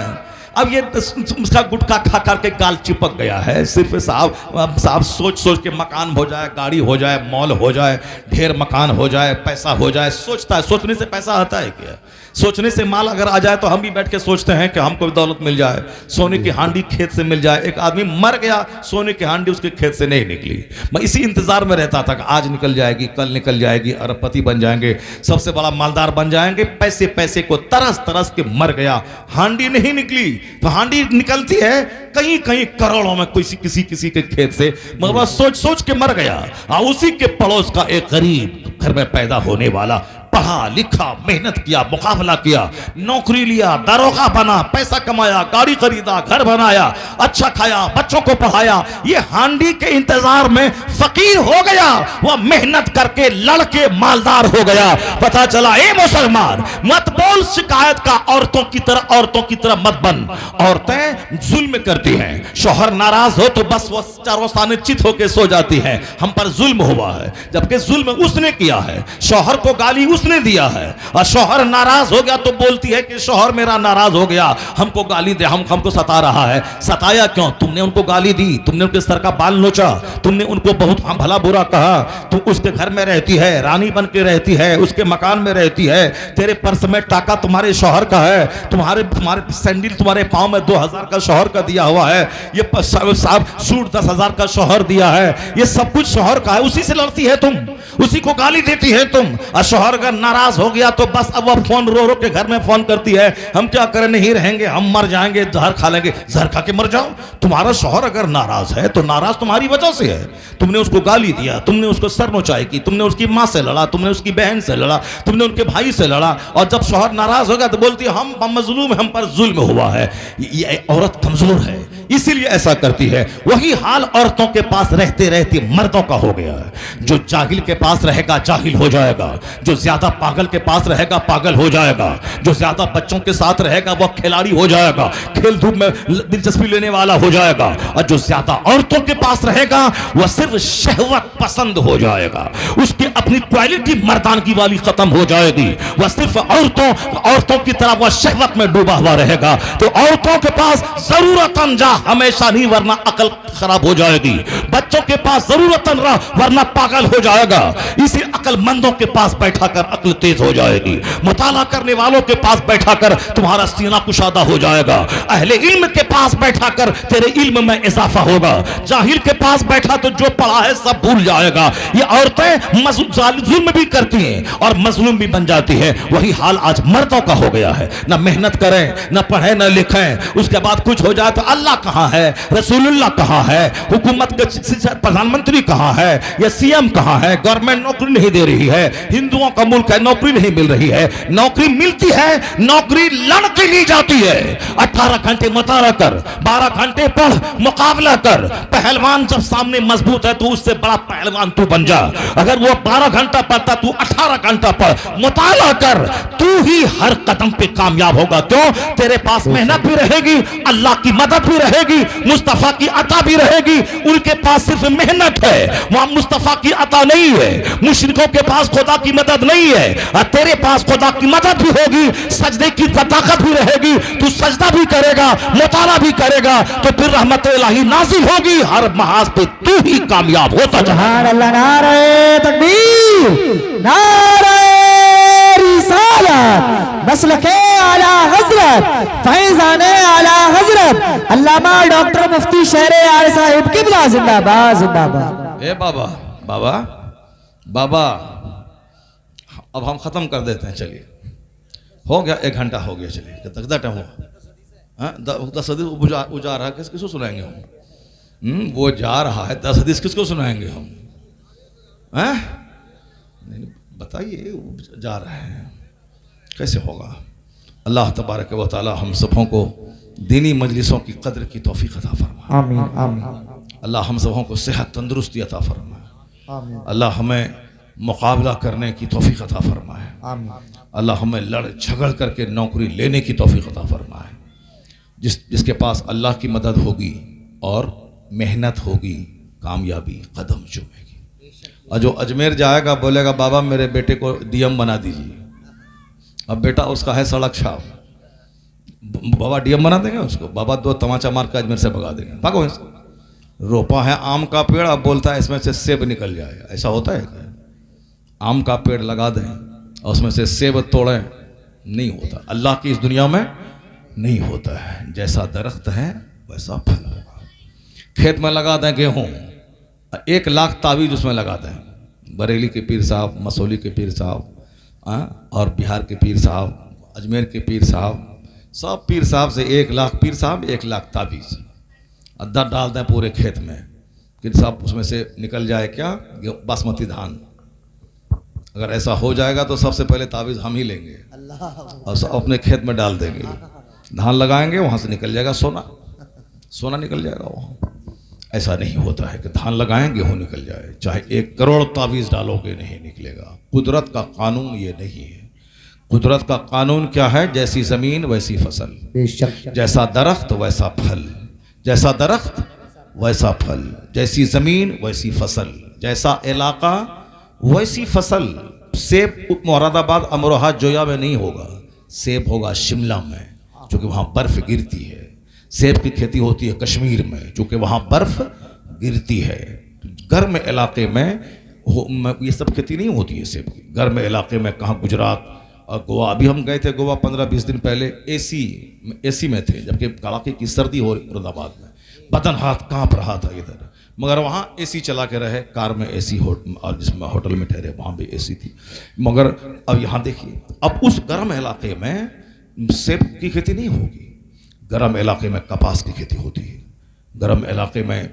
अब ये उसका गुटखा खा कर के गाल चिपक गया है। सिर्फ साहब सोच सोच के मकान हो जाए, गाड़ी हो जाए, मॉल हो जाए, ढेर मकान हो जाए, पैसा हो जाए, सोचता है। सोचने से पैसा आता है क्या? सोचने से माल अगर आ जाए तो हम भी बैठ के सोचते हैं कि हमको दौलत मिल जाए, सोने की हांडी खेत से मिल जाए। एक आदमी मर गया, सोने की हांडी उसके खेत से नहीं निकली। मैं इसी इंतजार में रहता था कि आज निकल जाएगी, कल निकल जाएगी, अरबपति बन जाएंगे, सबसे बड़ा मालदार बन जाएंगे। पैसे पैसे को तरस तरस के मर गया, हांडी नहीं निकली। तो हांडी निकलती है कहीं कहीं करोड़ों में, किसी के खेत से, मगर सोच सोच के मर गया। उसी के पड़ोस का एक गरीब घर में पैदा होने वाला, पढ़ा लिखा, मेहनत किया, मुकाबला किया, नौकरी लिया, दरोगा बना, पैसा कमाया, गाड़ी खरीदा, घर बनाया, अच्छा खाया, बच्चों को पढ़ाया। ये हांडी के इंतजार में फकीर हो गया, वह मेहनत करके लड़के मालदार हो गया। पता चला, ए मुसलमान, मत बोल शिकायत का, औरतों की तरह मत बन। औरतें जुल्म करती हैं, शौहर नाराज हो तो बस वो चारों सामने चित होकर सो जाती है, हम पर जुल्म हुआ है, जबकि जुल्म उसने किया है। शौहर को गाली उसने दिया है, और शौहर नाराज हो गया तो बोलती है कि शौहर मेरा नाराज हो गया, हमको गाली दे, हमको सता रहा है। सताया क्यों? तुमने उनको गाली दी, तुमने उनके सर का बाल नोचा, तुमने उनको बहुत भला बुरा कहा। तुम उसके घर में रहती है, रानी बन के रहती है, उसके मकान में रहती है, तेरे पर्स में टाका तुम्हारे शौहर का है, तुम्हारे सैंडल तुम्हारे पांव में 2000 का शौहर का दिया हुआ है, ये साहब सूट 10,000 का शौहर दिया है, ये सब कुछ शौहर का है। उसी से लड़ती है तुम, उसी को गाली देती है तुम। और शौहर अगर नाराज हो गया तो बस अब वह फोन रो रो के घर में फोन करती है, हम क्या करें, नहीं रहेंगे, हम मर जाएंगे, जहर खा लेंगे। जहर खा के मर जाओ। तुम्हारा शौहर अगर नाराज है तो नाराज तुम्हारी वजह से है। तुमने उसको गाली दिया, तुमने उसको सर नोचाई की, तुमने उसकी माँ से लड़ा, तुमने उसकी बहन से लड़ा, तुमने उनके भाई से लड़ा, और जब शौहर नाराज हो गया तो बोलती है हम मजलूम, हम पर जुल्म हुआ है। ये औरत कमजोर है, इसीलिए ऐसा करती है। वही हाल औरतों के पास रहते रहते मर्दों का हो गया है। जो जाहिल के पास रहेगा जाहिल हो जाएगा, जो ज्यादा पागल के पास रहेगा पागल हो जाएगा, जो ज्यादा बच्चों के साथ रहेगा वह खिलाड़ी हो जाएगा, खेल धूप में दिलचस्पी लेने वाला हो जाएगा, और जो ज्यादा औरतों के पास रहेगा वह सिर्फ शहवत पसंद हो जाएगा, उसकी अपनी क्वालिटी मर्दानगी वाली खत्म हो जाएगी, वह सिर्फ औरतों की तरह वह शहवत में डूबा हुआ रहेगा। तो औरतों के पास जरूरतन जा हमेशा नहीं, वरना अकल खराब हो जाएगी। बच्चों के पास जरूरतन रह, वरना पागल हो जाएगा। इसी अकलमंदों के पास बैठा कर अकल तेज हो जाएगी। मुताला करने वालों के पास बैठा कर तुम्हारा सीना कुशादा हो जाएगा। अहले इल्म के पास बैठा कर तेरे इल्म में इजाफा होगा। जाहिल के पास बैठा तो जो पढ़ा है सब भूल जाएगा। ये औरतें जुल्म भी करती हैं और मजलूम भी बन जाती है। वही हाल आज मर्दों का हो गया है। ना मेहनत करें, ना पढ़े, ना लिखें, उसके बाद कुछ हो जाए तो अल्लाह कहां है, रसूलुल्लाह कहां है, हुकूमत के प्रधानमंत्री कहां है, या सीएम कहां है, गवर्नमेंट नौकरी नहीं दे रही है, हिंदुओं का मुल्क है, नौकरी नहीं मिल रही है। नौकरी मिलती है, नौकरी लड़के ली जाती है। 18 घंटे मुताला कर, 12 घंटे पढ़, मुकाबला कर। पहलवान जब सामने मजबूत है तो उससे बड़ा पहलवान तू बन जा। अगर वो 12 घंटा पढ़ता, तू 18 घंटा पढ़, मुताला कर, तू ही हर कदम पे कामयाब होगा। क्यों? तेरे पास मेहनत भी रहेगी, अल्लाह की मदद भी रहेगी, मुस्तफा की अता भी रहेगी। उनके पास सिर्फ मेहनत है, वहां मुस्तफा की अता नहीं है। मुशरिकों के पास खुदा की मदद नहीं है, और तेरे पास खुदा की मदद भी होगी, सजदे की ताकत भी रहेगी, तू सजदा भी करेगा, मुताला भी करेगा, तो फिर रहमत इलाही नाज़िल होगी। हर महाज पे तू ही कामयाब होता जा। सुभान अल्लाह, नारे तकबीर, नारे रिसालत, मसलके आला हजरत, फैज़ाने आला हजरत अल्लामा डॉक्टर मुफ्ती शहरे आल साहिब किबला जिंदाबाद जिंदाबाद। ए बाबा बाबा बाबा, अब हम खत्म कर देते हैं। चलिए, हो गया 1 घंटा हो गया। चलिए, कितना टाइम हुआ? 10 हदीस जा रहा है, किसको सुनाएंगे हम? वो जा रहा है, 10 हदीस किसको सुनाएंगे हम? नहीं, बताइए, जा रहे हैं, कैसे होगा? अल्लाह तबारक व तआला हम सबों को दीनी मजलिसों की कद्र की तौफीक अता फरमाए। आमीन आमीन। अल्लाह हम सबों को सेहत तंदुरुस्ती अता फरमाए। आमीन अल्लाह हमें मुकाबला करने की तौफीक अता फरमाए। आमीन अल्लाह हमें लड़ झगड़ करके नौकरी लेने की तौफीक अता फरमाए। जिसके पास अल्लाह की मदद होगी और मेहनत होगी, कामयाबी कदम चूमेगी। और जो अजमेर जाएगा बोलेगा बाबा मेरे बेटे को डीएम बना दीजिए, अब बेटा उसका है सड़क छाप, बाबा डीएम बना देंगे उसको, बाबा 2 तमाचा मार के अजमेर से भगा देंगे, भागो इसको। रोपा है आम का पेड़, अब बोलता है इसमें से सेब निकल जाएगा, ऐसा होता है क्या? आम का पेड़ लगा दें और उसमें से सेब तोड़ें, नहीं होता। अल्लाह की इस दुनिया में नहीं होता है। जैसा दरख्त है वैसा फल होगा। खेत में लगा दें गेहूँ, 1 लाख तावीज उसमें लगा दें। बरेली के पीर साहब, मसौली के पीर साहब, और बिहार के पीर साहब, अजमेर के पीर साहब, सब पीर साहब से 1 लाख पीर साहब, 1 लाख तावीज़ अद्धा डाल दें पूरे खेत में कि साहब उसमें से निकल जाए क्या? बासमती धान। अगर ऐसा हो जाएगा तो सबसे पहले तावीज़ हम ही लेंगे और सब अपने खेत में डाल देंगे। धान लगाएंगे, वहाँ से निकल जाएगा सोना, सोना निकल जाएगा वहाँ। ऐसा नहीं होता है कि धान लगाएं गेहूँ निकल जाए, चाहे 1 करोड़ तावीज़ डालोगे नहीं निकलेगा। कुदरत का कानून ये नहीं है। कुदरत का कानून क्या है? जैसी ज़मीन वैसी फसल, बेशक जैसा दरख्त वैसा फल, जैसा दरख्त वैसा फल, जैसी ज़मीन वैसी फसल, जैसा इलाका वैसी फसल। सेब मुरादाबाद, अमरोहा, जोया में नहीं होगा, सेब होगा शिमला में, क्योंकि वहाँ बर्फ़ गिरती है। सेब की खेती होती है कश्मीर में, चूँकि वहाँ बर्फ़ गिरती है। गर्म इलाके में ये सब खेती नहीं होती है सेब की। गर्म इलाके में कहाँ, गुजरात और गोवा। अभी हम गए थे गोवा 15-20 दिन पहले, एसी में थे, जबकि कड़ाके की सर्दी हो रही मुरादाबाद में, बदन हाथ काँप रहा था इधर, मगर वहाँ एसी चला के रहे, कार में एसी और जिसमें होटल में ठहरे वहाँ भी एसी थी। मगर अब यहाँ देखिए, अब उस गर्म इलाके में सेब की खेती नहीं होगी, गर्म इलाके में कपास की खेती होती है, गर्म इलाके में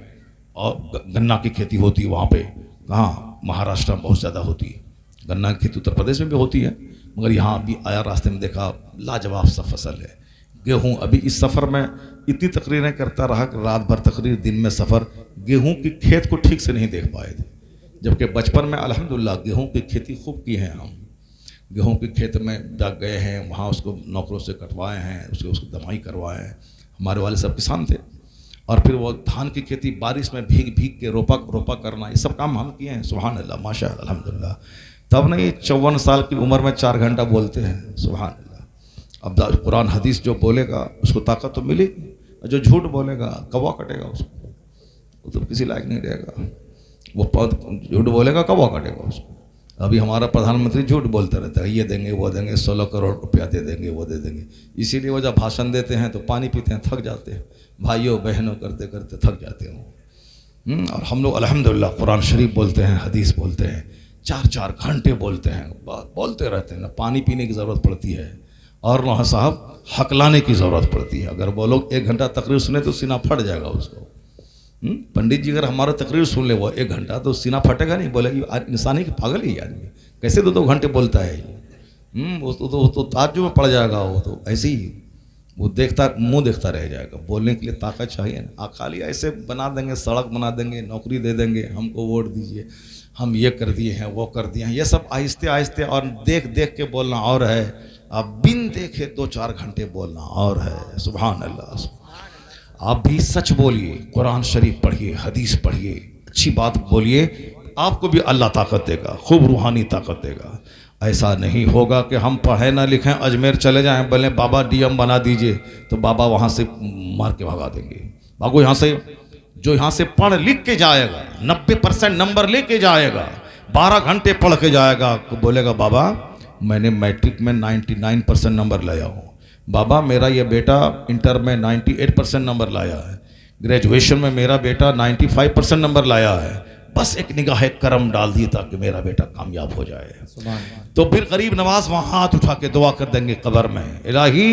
और गन्ना की खेती होती है। वहाँ पे कहाँ, महाराष्ट्र में बहुत ज़्यादा होती है गन्ना की खेती, उत्तर प्रदेश में भी होती है, मगर यहाँ अभी आया रास्ते में देखा लाजवाब सा फसल है गेहूँ। अभी इस सफ़र में इतनी तकरीरें करता रहा कि रात भर तकरीर, दिन में सफ़र, गेहूँ की खेत को ठीक से नहीं देख पाए थे। जबकि बचपन में अल्हम्दुलिल्लाह गेहूँ की खेती खूब की है हम। गेहूँ के खेत में जा गए हैं, वहाँ उसको नौकरों से कटवाए हैं, उसको दमाई करवाए हैं। हमारे वाले सब किसान थे। और फिर वो धान की खेती बारिश में भीग भीग के रोपा करना, ये सब काम हम किए हैं। सुभान अल्लाह, माशा अल्लाह, अल्हम्दुलिल्लाह। तब नहीं 54 साल की उम्र में 4 घंटा बोलते हैं, सुभान अल्लाह। अब कुरान हदीस जो बोलेगा उसको ताकत तो मिलेगी, जो झूठ बोलेगा कौवा कटेगा उसको, वो तो किसी लायक नहीं रहेगा। वो झूठ बोलेगा कौवा कटेगा उसको। अभी हमारा प्रधानमंत्री झूठ बोलते रहता है, ये देंगे वो देंगे, 16 करोड़ रुपया दे देंगे वो दे देंगे। इसीलिए वो जब भाषण देते हैं तो पानी पीते हैं, थक जाते हैं, भाइयों बहनों करते करते थक जाते हैं। और हम लोग अल्हम्दुलिल्लाह कुरान शरीफ बोलते हैं, हदीस बोलते हैं, 4-4 घंटे बोलते हैं, बोलते रहते हैं। ना पानी पीने की ज़रूरत पड़ती है और ना साहब हकलाने की ज़रूरत पड़ती है। अगर वो लोग 1 घंटा तकरीर सुने तो सीना फट जाएगा उसको। पंडित जी अगर हमारा तकरीर सुन ले वो 1 घंटा तो सीना फटेगा नहीं, बोले इंसान ही पागल ही आदमी, कैसे 2-2 घंटे बोलता है ये। वो तो ताज्जुब में पड़ जाएगा। वो तो ऐसे ही वो मुंह देखता रह जाएगा। बोलने के लिए ताकत चाहिए ना। खाली ऐसे बना देंगे, सड़क बना देंगे, नौकरी दे देंगे, हमको वोट दीजिए, हम ये कर दिए हैं वो कर दिए हैं, ये सब आहिस्ते आहिस्ते और देख देख के बोलना और है, अब बिन देखे 2-4 घंटे बोलना और है। सुभान अल्लाह। आप भी सच बोलिए, कुरान शरीफ पढ़िए, हदीस पढ़िए, अच्छी बात बोलिए, आपको भी अल्लाह ताकत देगा, खूब रूहानी ताकत देगा। ऐसा नहीं होगा कि हम पढ़े ना लिखें, अजमेर चले जाएं, बोले बाबा डीएम बना दीजिए, तो बाबा वहाँ से मार के भगा देंगे। भागो यहाँ से। जो यहाँ से पढ़ लिख के जाएगा, 90% नंबर लेके जाएगा, 12 घंटे पढ़ के जाएगा, तो बोलेगा बाबा मैंने मैट्रिक में 99% नंबर लाया हूँ, बाबा मेरा ये बेटा इंटर में 98% नंबर लाया है, ग्रेजुएशन में मेरा बेटा 95% नंबर लाया है, बस एक निगाह करम डाल दी ताकि मेरा बेटा कामयाब हो जाए। तो फिर गरीब नवाज वहाँ हाथ उठा के दुआ कर देंगे कब्र में, इलाही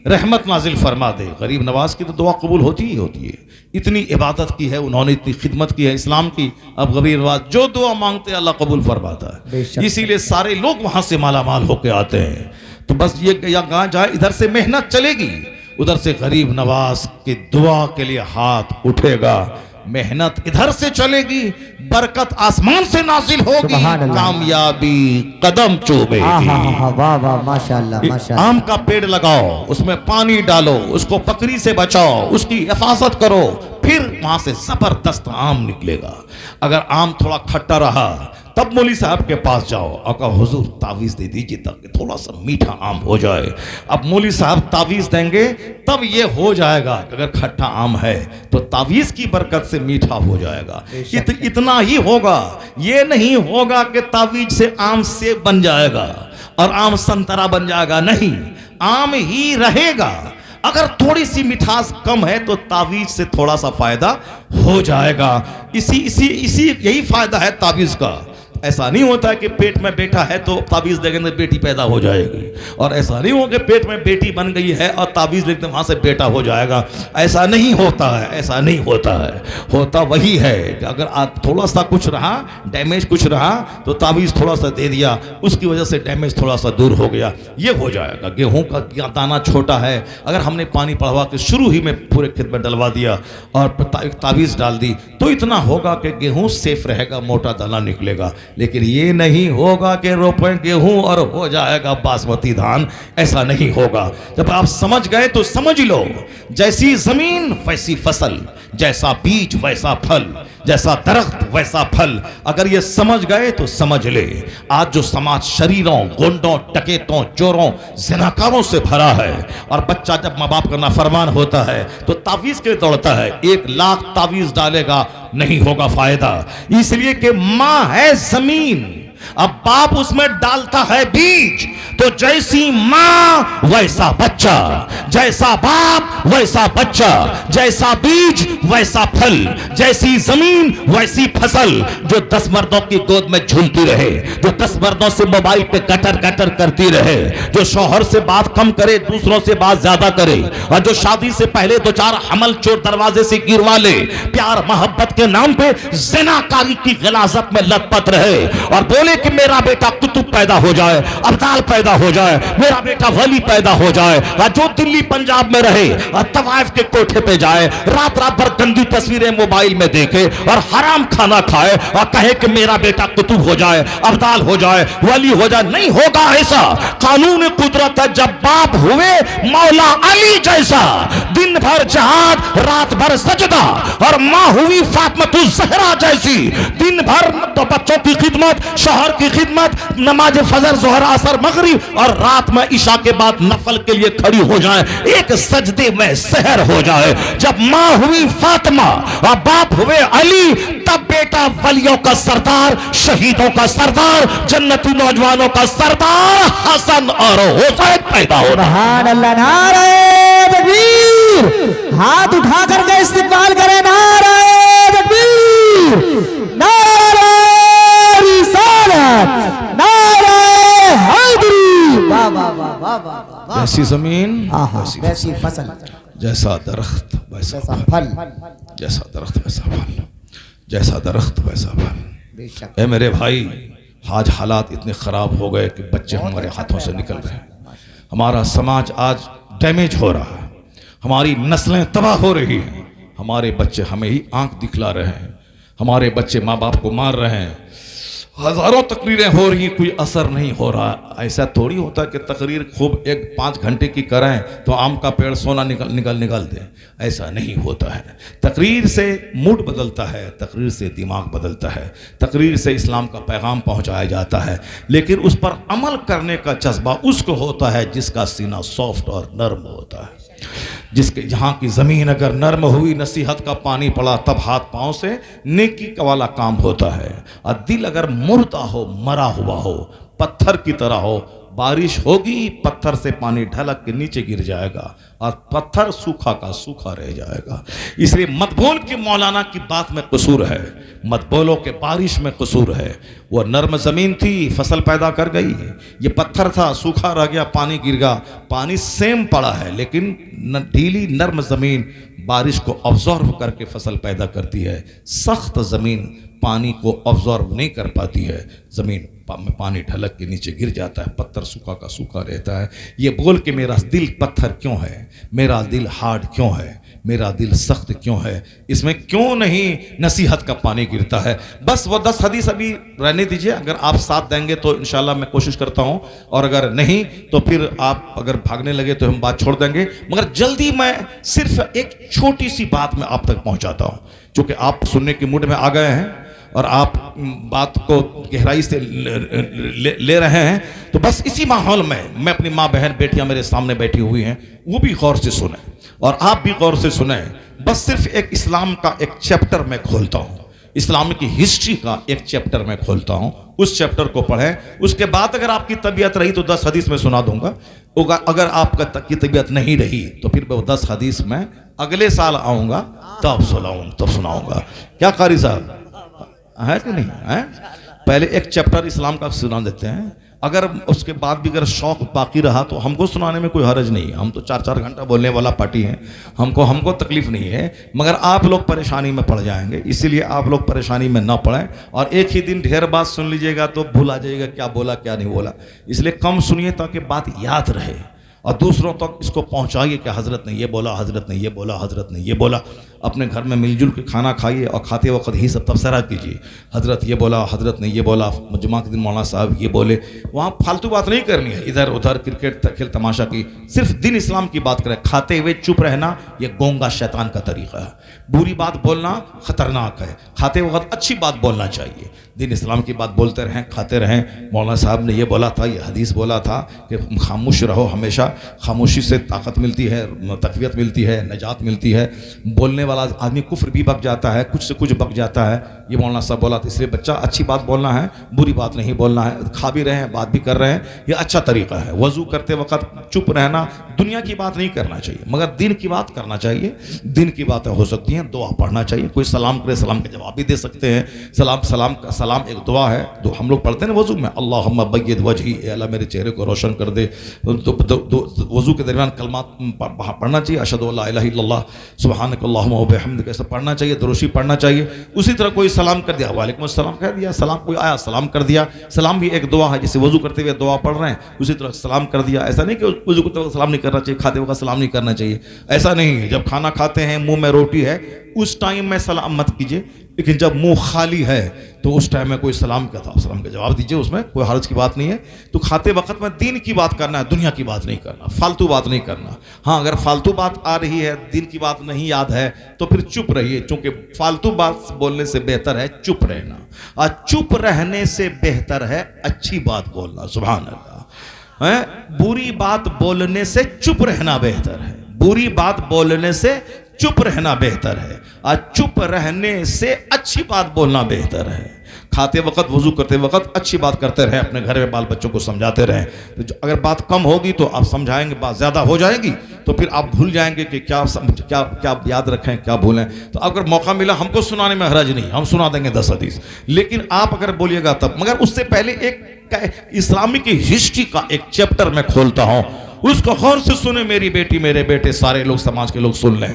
रहमत नाजिल फरमा दे। गरीब नवाज की तो दुआ कबूल होती ही होती है। इतनी इबादत की है उन्होंने, इतनी खिदमत की है इस्लाम की। अब गरीब नवाज जो दुआ मांगते हैं अल्लाह कबूल फरमाता है, इसीलिए सारे लोग वहाँ से मालामाल होके आते हैं। तो बस ये यहाँ जाए, इधर से मेहनत चलेगी, उधर से गरीब नवाज की दुआ के लिए हाथ उठेगा। मेहनत इधर से चलेगी, बरकत आसमान से नाजिल होगी, सुभान अल्लाह। कामयाबी कदम चूमेगी। वाह वाह माशाअल्लाह माशाअल्लाह। आम का पेड़ लगाओ, उसमें पानी डालो, उसको पकड़ी से बचाओ, उसकी हिफाजत करो, फिर वहां से जबरदस्त आम निकलेगा। अगर आम थोड़ा खट्टा रहा तब मौली साहब के पास जाओ और कहो हुजूर तावीज़ दे दीजिए ताकि थोड़ा सा मीठा आम हो जाए। अब मौली साहब तावीज़ देंगे तब ये हो जाएगा। अगर खट्टा आम है तो तावीज़ की बरकत से मीठा हो जाएगा। इतना ही होगा, ये नहीं होगा कि तावीज़ से आम सेब बन जाएगा और आम संतरा बन जाएगा, नहीं, आम ही रहेगा। अगर थोड़ी सी मिठास कम है तो तावीज़ से थोड़ा सा फायदा हो जाएगा। इसी यही फायदा है तावीज़ का। ऐसा नहीं होता कि पेट में बेटा है तो तावीज़ देंगे तो बेटी पैदा हो जाएगी, और ऐसा नहीं हो कि पेट में बेटी बन गई है और तावीज़ लिखते वहां से बेटा हो जाएगा। ऐसा नहीं होता है, ऐसा नहीं होता है। होता वही है कि अगर आप थोड़ा सा कुछ रहा, डैमेज कुछ रहा तो तावीज़ थोड़ा सा दे दिया, उसकी वजह से डैमेज थोड़ा सा दूर हो गया, ये हो जाएगा। गेहूं का दाना छोटा है, अगर हमने पानी पड़वा के शुरू ही में पूरे खेत में डलवा दिया और तावीज़ डाल दी तो इतना होगा कि गेहूं सेफ रहेगा, मोटा दाना निकलेगा। लेकिन ये नहीं होगा कि रोपें गेहूं और हो जाएगा बासमती धान, ऐसा नहीं होगा। जब आप समझ गए तो समझ लो, जैसी जमीन वैसी फसल, जैसा बीज वैसा फल, जैसा दरख्त वैसा फल। अगर ये समझ गए तो समझ ले। आज जो समाज शरीरों, गुंडों, टकेतों, चोरों, ज़िनाकारों से भरा है, और बच्चा जब माँ बाप का नाफरमान होता है तो तावीज़ के दौड़ता है। 1 लाख तावीज़ डालेगा, नहीं होगा फायदा, इसलिए कि माँ है जमीन, अब बाप उसमें डालता है बीज। तो जैसी मां वैसा बच्चा, जैसा बाप वैसा बच्चा, जैसा बीज वैसा फल, जैसी जमीन वैसी फसल। जो 10 मर्दों की गोद में झूलती रहे, जो 10 मर्दों से मोबाइल पे कटर कटर करती रहे, जो शौहर से बात कम करे, दूसरों से बात ज्यादा करे, और जो शादी से पहले 2-4 हमल चोर दरवाजे से गिरवा ले, प्यार मोहब्बत के नाम पे ज़िनाकारी की गिलाजत में लतपत रहे और बोले कि मेरा बेटा कुतुब पैदा हो जाए, अब्दाल पैदा हो जाए, मेरा बेटा वली पैदा हो जाए, और जो दिल्ली पंजाब में रहे और तवाइफ के कोठे पे जाए, रात रात भर गंदी तस्वीरें मोबाइल में देखे और हराम खाना खाए और कहे कि मेरा बेटा कुतुब हो जाए, अब्दाल हो जाए, वली हो जाए, नहीं होगा ऐसा। कानून कुदरत है, जब बाप हुए मौला अली जैसा, दिन भर जहाद रात भर सजदा, और माँ हुई फातिमा ज़हरा जैसी, दिन भर तो बच्चों की खिदमत, शौहर की खिदमत, नमाज फजर, जोहर, असर, मगरिब, और रात में इशा के बाद नफल के लिए खड़ी हो जाए, एक सजदे में सहर हो जाए। जब माँ हुई फातिमा और बाप हुए अली, तब बेटा वलियों का सरदार, शहीदों का सरदार, जन्नती नौजवानों का सरदार हसन और हुसैन पैदा हो रहा। सुभान अल्लाह, नारे तकबीर, हाथ उठा करके इस्तिकबाल करें, नारे तकबीर, नारे रिसालत, नारे हैदरी। वाह वाह वाह वाह वाह। जैसी जमीन वैसी फसल, जैसा दरख्त वैसा फल, जैसा दरख्त वैसा फल, जैसा दरख्त वैसा फल। बेशक। ए मेरे भाई, आज हालात इतने खराब हो गए कि बच्चे हमारे हाथों से निकल रहे हैं, हमारा समाज आज डैमेज हो रहा है, हमारी नस्लें तबाह हो रही हैं, हमारे बच्चे हमें ही आंख दिखला रहे हैं, हमारे बच्चे माँ बाप को मार रहे हैं, हजारों तकरीरें हो रही, कोई असर नहीं हो रहा। ऐसा थोड़ी होता कि तकरीर खूब 1-5 घंटे की करें तो आम का पेड़ सोना निकल दे, ऐसा नहीं होता है। तकरीर से मूड बदलता है, तकरीर से दिमाग बदलता है, तकरीर से इस्लाम का पैगाम पहुंचाया जाता है, लेकिन उस पर अमल करने का जज्बा उसको होता है जिसका सीना सॉफ्ट और नर्म होता है, जिसके जहाँ की ज़मीन अगर नर्म हुई, नसीहत का पानी पड़ा, तब हाथ पांव से नेकी का वाला काम होता है। और दिल अगर मुर्दा हो, मरा हुआ हो, पत्थर की तरह हो, बारिश होगी, पत्थर से पानी ढलक के नीचे गिर जाएगा और पत्थर सूखा का सूखा रह जाएगा। इसलिए मत बोल के मौलाना की बात में कसूर है, मत बोलो के बारिश में कसूर है। वो नर्म ज़मीन थी, फसल पैदा कर गई, ये पत्थर था, सूखा रह गया, पानी गिर गया, पानी सेम पड़ा है, लेकिन ढीली नर्म ज़मीन बारिश को ऑब्जॉर्व करके फसल पैदा करती है। सख्त ज़मीन पानी को ऑब्जॉर्व नहीं कर पाती है, ज़मीन में पानी ढलक के नीचे गिर जाता है, पत्थर सूखा का सूखा रहता है। ये बोल के मेरा दिल पत्थर क्यों है, मेरा दिल हार्ड क्यों है, मेरा दिल सख्त क्यों है, इसमें क्यों नहीं नसीहत का पानी गिरता है। बस वो 10 हदीस अभी रहने दीजिए, अगर आप साथ देंगे तो इंशाल्लाह मैं कोशिश करता हूं, और अगर नहीं तो फिर आप अगर भागने लगे तो हम बात छोड़ देंगे। मगर जल्दी मैं सिर्फ एक छोटी सी बात में आप तक पहुंचाता हूं, क्योंकि आप सुनने के मूड में आ गए हैं और आप बात को गहराई से ले रहे हैं, तो बस इसी माहौल में मैं अपनी माँ बहन बेटियां मेरे सामने बैठी हुई हैं, वो भी गौर से सुने और आप भी गौर से सुने। बस सिर्फ एक इस्लाम का एक चैप्टर मैं खोलता हूँ, इस्लाम की हिस्ट्री का एक चैप्टर मैं खोलता हूँ, उस चैप्टर को पढ़ें। उसके बाद अगर आपकी तबीयत रही तो 10 हदीस में सुना दूंगा, अगर आपका की तबीयत नहीं रही तो फिर वो 10 हदीस में अगले साल आऊंगा तब सुनाऊंगा। क्या कारी साहब है कि नहीं है? पहले एक चैप्टर इस्लाम का सुना देते हैं, अगर उसके बाद भी अगर शौक बाकी रहा तो हमको सुनाने में कोई हर्ज नहीं है। हम तो 4-4 घंटा बोलने वाला पार्टी हैं, हमको तकलीफ नहीं है, मगर आप लोग परेशानी में पड़ जाएंगे, इसीलिए आप लोग परेशानी में ना पड़ें। और एक ही दिन ढेर बात सुन लीजिएगा तो भूल आ जाइएगा क्या बोला क्या नहीं बोला, इसलिए कम सुनिए ताकि बात याद रहे और दूसरों तक इसको पहुंचाइए कि हजरत ने ये बोला, हजरत ने ये बोला, हजरत ने ये बोला। अपने घर में मिलजुल के खाना खाइए और खाते वक्त ही सब तबसरा कीजिए, हजरत ये बोला, हजरत ने ये बोला, जुमा के दिन मौलाना साहब ये बोले। वहाँ फालतू बात नहीं करनी है, इधर उधर क्रिकेट खेल तमाशा की, सिर्फ दिन इस्लाम की बात करें। खाते हुए चुप रहना ये गोंगा शैतान का तरीका है, बुरी बात बोलना खतरनाक है, खाते वक्त अच्छी बात बोलना चाहिए। दिन इस्लाम की बात बोलते रहें, खाते रहें। मौलाना साहब ने ये बोला था, ये हदीस बोला था कि खामोश रहो, हमेशा खामोशी से ताकत मिलती है, तकवियत मिलती है, निजात मिलती है। बोलने वाला आदमी कुफ्र भी बक जाता है, कुछ से कुछ बक जाता है, ये मौलाना साहब बोला था। इसलिए बच्चा अच्छी बात बोलना है, बुरी बात नहीं बोलना है। खा भी रहे हैं, बात भी कर रहे हैं, ये अच्छा तरीका है। वजू करते वक्त चुप रहना, दुनिया की बात नहीं करना चाहिए मगर दिन की बात करना चाहिए। दिन की बातें हो सकती हैं, दुआ पढ़ना चाहिए। कोई सलाम करे, सलाम का जवाब भी दे सकते हैं। सलाम एक दुआ है, तो हम लोग पढ़ते हैं वजू में, अल्लाहुम्मा बय्यिद वजही, अल्लाह मेरे चेहरे को रोशन कर दे। वजू के दरमियान कलमात पढ़ना चाहिए, अशहदु अल्ला इलाहा इल्लल्लाह सुब्हानक अल्लाहुम्मा व बिहम्दिक, ऐसा पढ़ना चाहिए। दुरूशी पढ़ना चाहिए। उसी तरह कोई सलाम कर दिया, वालेकुम अस्सलाम कह दिया, सलाम कोई आया सलाम कर दिया। सलाम भी एक दुआ है, जैसे वजू करते हुए दुआ पढ़ रहे हैं उसी तरह सलाम कर दिया। ऐसा नहीं कि वजू करते वक्त सलाम नहीं करना चाहिए, खाते वक्त सलाम नहीं करना चाहिए, ऐसा नहीं है। जब खाना खाते हैं, मुंह में रोटी है, उस टाइम में सलाम मत कीजिए, लेकिन जब मुंह खाली है तो उस टाइम में कोई सलाम कहता है, सलाम का जवाब दीजिए, उसमें कोई हर्ज की बात नहीं है। तो खाते वक्त में दीन की बात करना है, दुनिया की बात नहीं करना, फालतू बात नहीं करना। हाँ, अगर फालतू बात आ रही है, दीन की बात नहीं याद है तो फिर चुप रहिए, क्योंकि फालतू बात बोलने से बेहतर है चुप रहना, और चुप रहने से बेहतर है अच्छी बात बोलना। सुभान अल्लाह। बुरी बात बोलने से चुप रहना बेहतर है, बुरी बात बोलने से चुप रहना बेहतर है, और चुप रहने से अच्छी बात बोलना बेहतर है। खाते वक्त, वजू करते वक्त अच्छी बात करते रहे, अपने घर में बाल बच्चों को समझाते रहें। तो अगर बात कम होगी तो आप समझाएंगे, बात ज़्यादा हो जाएगी तो फिर आप भूल जाएंगे कि क्या याद रखें, क्या भूलें। तो अगर मौका मिला, हमको सुनाने में हरज नहीं, हम सुना देंगे 10 हदीस, लेकिन आप अगर बोलिएगा तब। मगर उससे पहले एक इस्लामी की हिस्ट्री का एक चैप्टर मैं खोलता हूँ, उसको गौर से सुने मेरी बेटी, मेरे बेटे, सारे लोग, समाज के लोग सुन लें।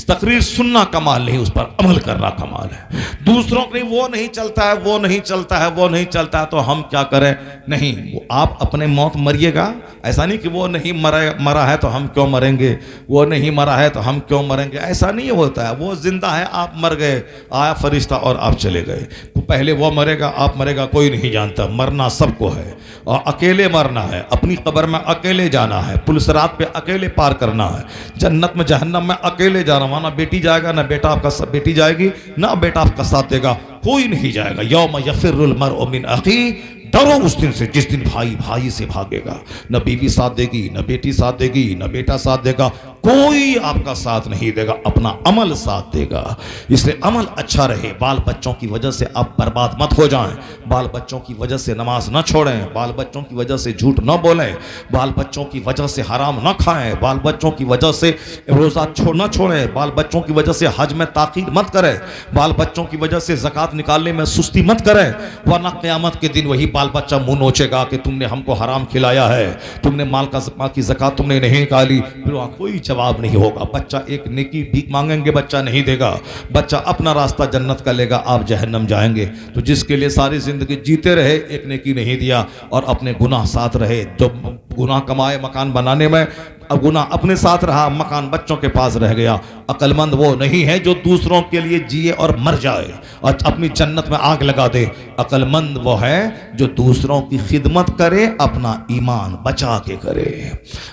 तकरीर सुनना कमाल नहीं, उस पर अमल करना कमाल है। दूसरों के वो नहीं चलता है, वो नहीं चलता है, वो नहीं चलता है तो हम क्या करें? नहीं, वो आप अपने मौत मरिएगा। ऐसा नहीं कि वो नहीं मरा है तो हम क्यों मरेंगे, वो नहीं मरा है तो हम क्यों मरेंगे, ऐसा नहीं होता है। वो जिंदा है, आप मर गए, आया फरिश्ता और आप चले गए। तो पहले वो मरेगा, आप मरेगा, कोई नहीं जानता। मरना सबको है और अकेले मरना है, अपनी कब्र में अकेले जाना है, पुलिसरात पे अकेले पार करना है, जन्नत में जहन्नम में अकेले जाना। वहाँ ना बेटी जाएगा, ना बेटा आपका बेटी जाएगी, ना बेटा आपका साथ देगा, कोई नहीं जाएगा। यौम यफिरुल मरउ मिन अखी, डरो उस दिन से जिस दिन भाई भाई से भागेगा। न बीवी साथ देगी, न बेटी साथ देगी, न बेटा साथ देगा, कोई आपका साथ नहीं देगा, अपना अमल साथ देगा। इसलिए अमल अच्छा रहे, बाल बच्चों की वजह से आप बर्बाद मत हो जाएं, बाल बच्चों की वजह से नमाज न छोड़ें, बाल बच्चों की वजह से झूठ न बोलें, बाल बच्चों की वजह से हराम न खाएं, बाल बच्चों की वजह से रोज़ा न छोड़ें, बाल बच्चों की वजह से हज में ताकीद मत करें, बाल बच्चों की वजह से ज़कात निकालने में सुस्ती मत करें, वरना क़यामत के दिन वही बाल बच्चा मुंह नोचेगा कि तुमने हमको हराम खिलाया है, तुमने माल की ज़कात तुमने नहीं निकाली। फिर वहाँ कोई जवाब नहीं होगा। बच्चा एक नेकी भीख मांगेंगे, बच्चा नहीं देगा, बच्चा अपना रास्ता जन्नत का लेगा, आप जहन्नम जाएंगे। तो जिसके लिए सारी जिंदगी जीते रहे, एक नेकी नहीं दिया और अपने गुनाह साथ रहे, जो गुनाह कमाए मकान बनाने में, अब गुनाह अपने साथ रहा, मकान बच्चों के पास रह गया। अक्लमंद वो नहीं है जो दूसरों के लिए जिए और मर जाए और अपनी जन्नत में आग लगा दे। अक्लमंद वो है जो दूसरों की खिदमत करे, अपना ईमान बचा के करे,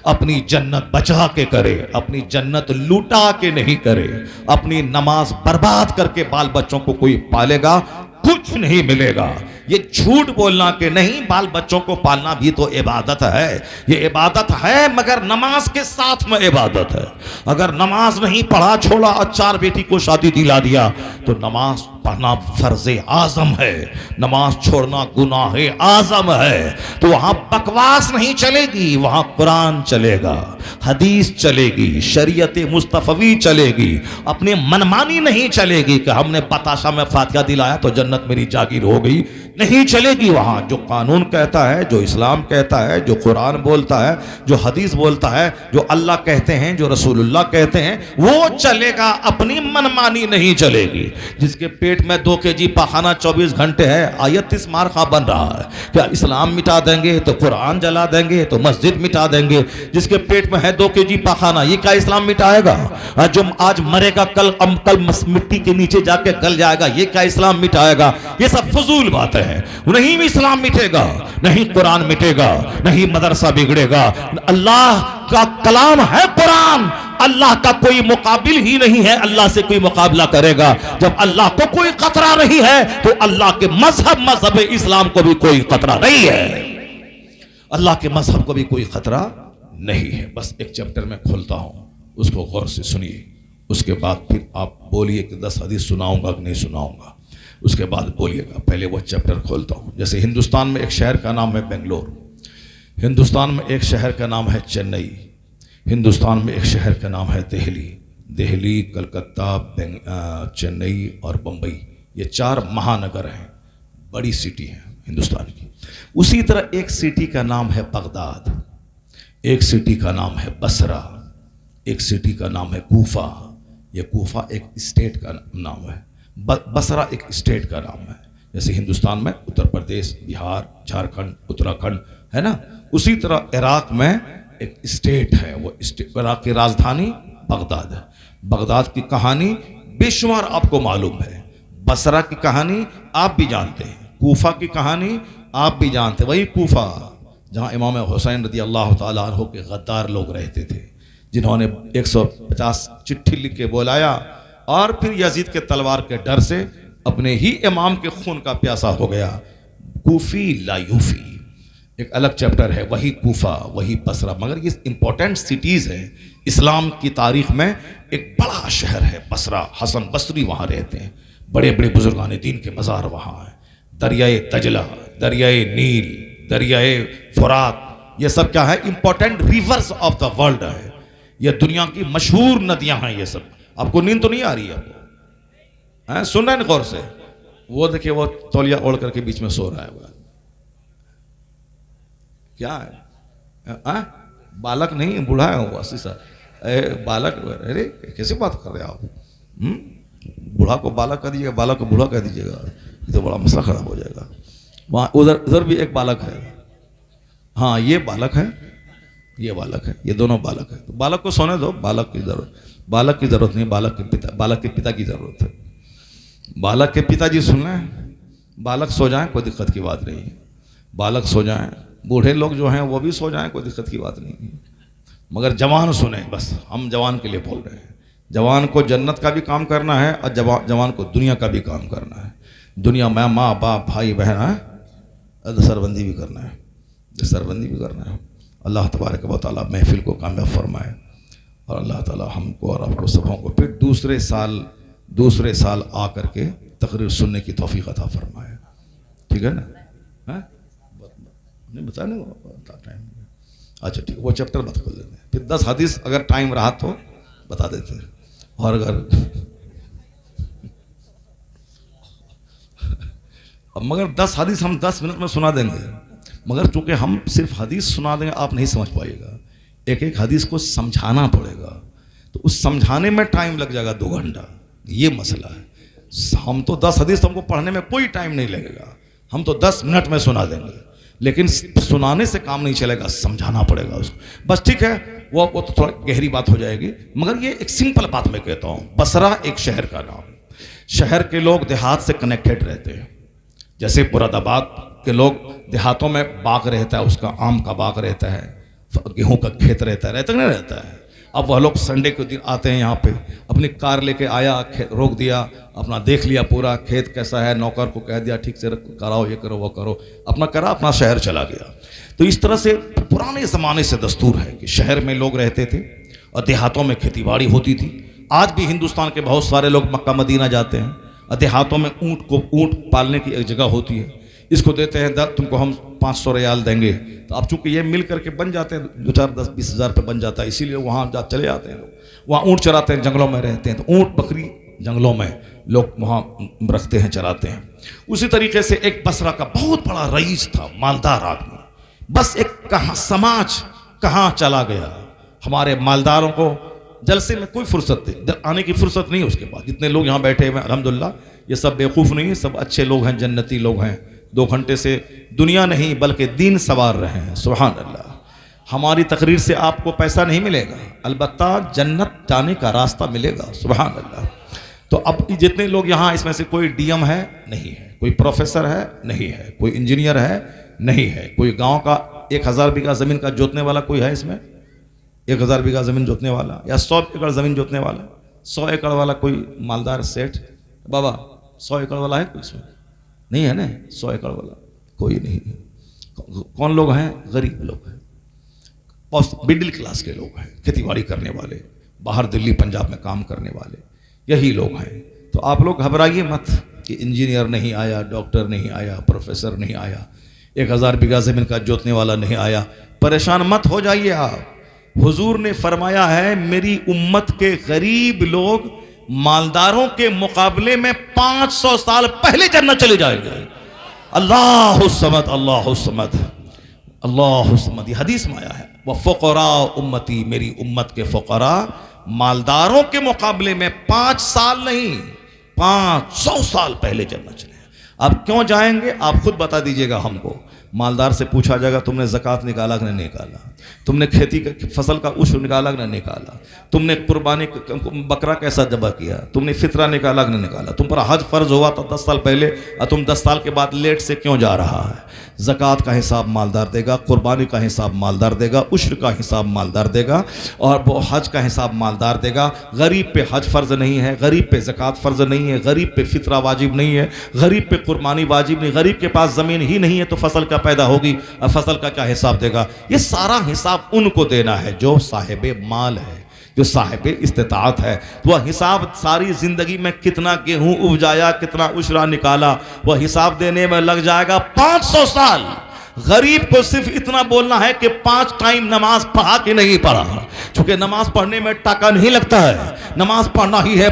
अपनी जन्नत बचा के करे, अपनी जन्नत लूटा के नहीं करे। अपनी नमाज बर्बाद करके बाल बच्चों को कोई पालेगा, कुछ नहीं मिलेगा। ये झूठ बोलना कि नहीं बाल बच्चों को पालना भी तो इबादत है, ये इबादत है मगर नमाज के साथ में इबादत है। अगर नमाज नहीं पढ़ा, छोड़ा और 4 बेटी को शादी दिला दिया तो नमाज पढ़ना फर्ज आजम है, नमाज छोड़ना गुनाह आजम है। तो वहां बकवास नहीं चलेगी, वहां कुरान चलेगा, हदीस चलेगी, शरीयत मुस्तफवी चलेगी। अपनी मनमानी नहीं चलेगी कि हमने बताशा में फातिहा दिलाया तो जन्नत मेरी जागीर हो गई, नहीं चलेगी। वहां जो कानून कहता है, जो इस्लाम कहता है, जो कुरान बोलता है, जो हदीस बोलता है, जो अल्लाह कहते हैं, जो रसूलुल्लाह कहते हैं, वो चलेगा। अपनी मनमानी नहीं चलेगी। जिसके पेट में 2 kg पाखाना 24 घंटे है, आयत इस मार खा बन रहा है। क्या इस्लाम मिटा देंगे तो कुरान जला देंगे तो मस्जिद मिटा देंगे? जिसके पेट में है 2 kg पाखाना, ये क्या इस्लाम मिटाएगा? जो आज मरेगा कल मिट्टी के नीचे जाके गल जाएगा, ये क्या इस्लाम मिटाएगा? ये सब फजूल बातें हैं। नहीं इस्लाम मिटेगा, नहीं कुरान मिटेगा, नहीं मदरसा बिगड़ेगा। अल्लाह का कलाम है कुरान, अल्लाह का कोई मुकाबिल ही नहीं है, अल्लाह से कोई मुकाबला करेगा? जब अल्लाह को कोई खतरा नहीं है तो अल्लाह के मजहब इस्लाम को भी कोई खतरा नहीं है, अल्लाह के मजहब को भी कोई खतरा नहीं है। बस एक चैप्टर में खोलता हूं, उसको गौर से सुनिए, उसके बाद फिर आप बोलिए कि 10 हदीस सुनाऊंगा कि नहीं सुनाऊंगा, उसके बाद बोलिएगा। पहले वो चैप्टर खोलता हूं। जैसे हिंदुस्तान में एक शहर का नाम है बेंगलोर, हिंदुस्तान में एक शहर का नाम है चेन्नई, हिंदुस्तान में एक शहर का नाम है दिल्ली, कलकत्ता, चेन्नई और बम्बई। ये 4 महानगर हैं, बड़ी सिटी हैं हिंदुस्तान की। उसी तरह एक सिटी का नाम है बगदाद, एक सिटी का नाम है बसरा, एक सिटी का नाम है कूफा। ये कूफा एक स्टेट का नाम है, बसरा एक स्टेट का नाम है। जैसे हिंदुस्तान में उत्तर प्रदेश, बिहार, झारखंड, उत्तराखंड है ना, उसी तरह इराक में एक स्टेट है, वो स्टेट इराक की राजधानी बगदाद है। बगदाद की कहानी बेशुमार आपको मालूम है, बसरा की कहानी आप भी जानते हैं, कूफा की कहानी आप भी जानते हैं। वही कूफा जहाँ इमाम हुसैन रज़ी अल्लाह ताला अन्हु के गद्दार लोग रहते थे, जिन्होंने 150 चिट्ठी लिख के बुलाया और फिर यजीद के तलवार के डर से अपने ही इमाम के खून का प्यासा हो गया। कूफी लायूफी एक अलग चैप्टर है, वही कूफा, वही बसरा। मगर ये इंपॉर्टेंट सिटीज़ हैं इस्लाम की तारीख में। एक बड़ा शहर है बसरा, हसन बसरी वहाँ रहते हैं, बड़े बड़े बुजुर्गान दीन के मज़ार वहाँ हैं। दरियाए तजला, दरियाए नील, दरियाए फुरात, ये सब क्या है? Important rivers of the world है। ये दुनिया की मशहूर नदियाँ हैं ये सब। आपको नींद तो नहीं आ रही है? आपको सुन रहे हैं गौर से? वो देखिए, वो तौलिया ओढ़ करके बीच में सो रहा है। वो क्या है? बालक नहीं, बूढ़ा है वो 80 साल बालक। अरे कैसे बात कर रहे हैं आप? बूढ़ा को बालक कह दीजिएगा, बालक को बूढ़ा कह दीजिएगा, ये तो बड़ा मसला खड़ा हो जाएगा। वहाँ उधर भी एक बालक है। हाँ, ये बालक है, ये बालक है, ये दोनों बालक है। तो बालक को सोने दो, बालक की ज़रूरत नहीं, बालक के पिता की ज़रूरत है। बालक के पिताजी सुन लें, बालक सो जाएं, कोई दिक्कत की बात नहीं है। बालक सो जाएं, बूढ़े लोग जो हैं वो भी सो जाएं, कोई दिक्कत की बात नहीं है। मगर जवान सुने, बस हम जवान के लिए बोल रहे हैं। जवान को जन्नत का भी काम करना है और जवान को दुनिया का भी काम करना है। दुनिया में माँ बाप भाई बहन है, सरबंदी भी करना है, सरबंदी भी करना है। अल्लाह तबारक व तआला महफिल को कामयाब फरमाए और अल्लाह ताला हमको और आपको सबों को फिर दूसरे साल आ करके तकरीर सुनने की तौफीक अता फरमाए। ठीक है ना? नहीं बताने टाइम? अच्छा ठीक, वो चैप्टर बता कर देते हैं। फिर 10 हदीस अगर टाइम रहा तो बता देते हैं, और अगर मगर 10 हदीस हम 10 मिनट में सुना देंगे, मगर चूंकि हम सिर्फ हदीस सुना देंगे आप नहीं समझ पाइएगा। एक एक हदीस को समझाना पड़ेगा, तो उस समझाने में टाइम लग जाएगा 2 घंटा। ये मसला है। हम तो 10 हदीस हमको पढ़ने में कोई टाइम नहीं लगेगा, हम तो 10 मिनट में सुना देंगे। लेकिन सुनाने से काम नहीं चलेगा, समझाना पड़ेगा उसको। बस ठीक है, वो तो थोड़ा गहरी बात हो जाएगी, मगर ये एक सिंपल बात मैं कहता हूँ। बसरा एक शहर का नाम, शहर के लोग देहात से कनेक्टेड रहते हैं। जैसे मुरादाबाद के लोग देहातों में बाग रहता है, उसका आम का बाग रहता है, गेहूं का खेत रहता है नहीं रहता है। अब वह लोग संडे के दिन आते हैं यहाँ पे, अपनी कार लेके आया, रोक दिया, अपना देख लिया पूरा खेत कैसा है, नौकर को कह दिया ठीक से कराओ, ये करो वो करो, अपना करा, अपना शहर चला गया। तो इस तरह से पुराने ज़माने से दस्तूर है कि शहर में लोग रहते थे और देहातों में खेतीबाड़ी होती थी। आज भी हिंदुस्तान के बहुत सारे लोग मक्का मदीना जाते हैं और देहातों में ऊँट पालने की एक जगह होती है, इसको देते हैं तुमको हम 500 रियाल देंगे। तो अब चूंकि ये मिल करके बन जाते हैं, 2, 4, 10, 20 हज़ार पे बन जाता है, इसीलिए वहाँ चले जाते हैं लोग। वहाँ ऊँट चराते हैं, जंगलों में रहते हैं, तो ऊँट बकरी जंगलों में लोग वहाँ रखते हैं, चराते हैं। उसी तरीके से एक बसरा का बहुत बड़ा रईस था, मालदार आदमी। बस एक समाज कहाँ चला गया। हमारे मालदारों को जलसे में कोई फुर्सत आने की फुर्सत नहीं है उसके पास। जितने लोग यहाँ बैठे हुए हैं अल्हम्दुलिल्लाह, ये सब बेवकूफ़ नहीं है, सब अच्छे लोग हैं, जन्नती लोग हैं। 2 घंटे से दुनिया नहीं बल्कि दीन सवार रहे हैं, सुभान अल्लाह। हमारी तकरीर से आपको पैसा नहीं मिलेगा, अलबत्ता जन्नत जाने का रास्ता मिलेगा, सुभान अल्लाह। तो अब जितने लोग यहाँ, इसमें से कोई डीएम है नहीं है, कोई प्रोफेसर है नहीं है, कोई इंजीनियर है नहीं है, कोई गांव का 1000 बीघा ज़मीन का जोतने वाला कोई है इसमें, 1000 बीघा ज़मीन जोतने वाला, या 100 एकड़ ज़मीन जोतने वाला, 100 एकड़ वाला कोई मालदार सेठ बाबा, 100 एकड़ वाला है कोई इसमें? नहीं है ना, 100 एकड़ वाला कोई नहीं है। कौन लोग हैं? गरीब लोग हैं, मिडिल क्लास के लोग हैं, खेतीबाड़ी करने वाले, बाहर दिल्ली पंजाब में काम करने वाले, यही लोग हैं। तो आप लोग घबराइए मत कि इंजीनियर नहीं आया, डॉक्टर नहीं आया, प्रोफेसर नहीं आया, 1000 बीघा ज़मीन का जोतने वाला नहीं आया, परेशान मत हो जाइए आप। हुजूर ने फरमाया है, मेरी उम्मत के गरीब लोग मालदारों के मुकाबले में 500 साल पहले जन्नत चले जाएंगे। अल्लाहु समद, अल्लाहु समद, अल्लाहु समद। ये हदीस में आया है, वह फ़ुक़रा उम्मती, मेरी उम्मत के फ़ुक़रा मालदारों के मुकाबले में 5 साल नहीं 500 साल पहले जन्नत चले। अब क्यों जाएंगे आप खुद बता दीजिएगा हमको। मालदार से पूछा जाएगा, तुमने ज़कात निकाला कि नहीं निकाला, तुमने खेती का फसल का उश्र निकाला कि नहीं निकाला, तुमने कुर्बानी बकरा कैसा ज़बह किया, तुमने फितरा निकाला कि नहीं निकाला, तुम पर हज फ़र्ज हुआ था 10 साल पहले और तुम 10 साल के बाद लेट से क्यों जा रहा है। ज़कात का हिसाब मालदार देगा, कुर्बानी का हिसाब मालदार देगा, उश्र का हिसाब मालदार देगा, और वो हज का हिसाब मालदार देगा। गरीब पे हज फ़र्ज नहीं है, गरीब पे ज़कात फ़र्ज नहीं है, गरीब पे फितरा वाजिब नहीं है, गरीब पे कुर्बानी वाजिब नहीं, गरीब के पास ज़मीन ही नहीं है तो फसल का पैदा होगी और फसल का क्या हिसाब देगा। ये सारा हिसाब उनको देना है जो साहिब माल है, जो साहिब इस्तिताअत है। वह हिसाब सारी जिंदगी में कितना गेहूं उपजाया, कितना उशरा निकाला, वह हिसाब देने में लग जाएगा 500 साल। गरीब को सिर्फ इतना बोलना है कि 5 टाइम नमाज पढ़ा कि नहीं पढ़ा, क्योंकि नमाज पढ़ने में टाका नहीं लगता है, नमाज पढ़ना ही है।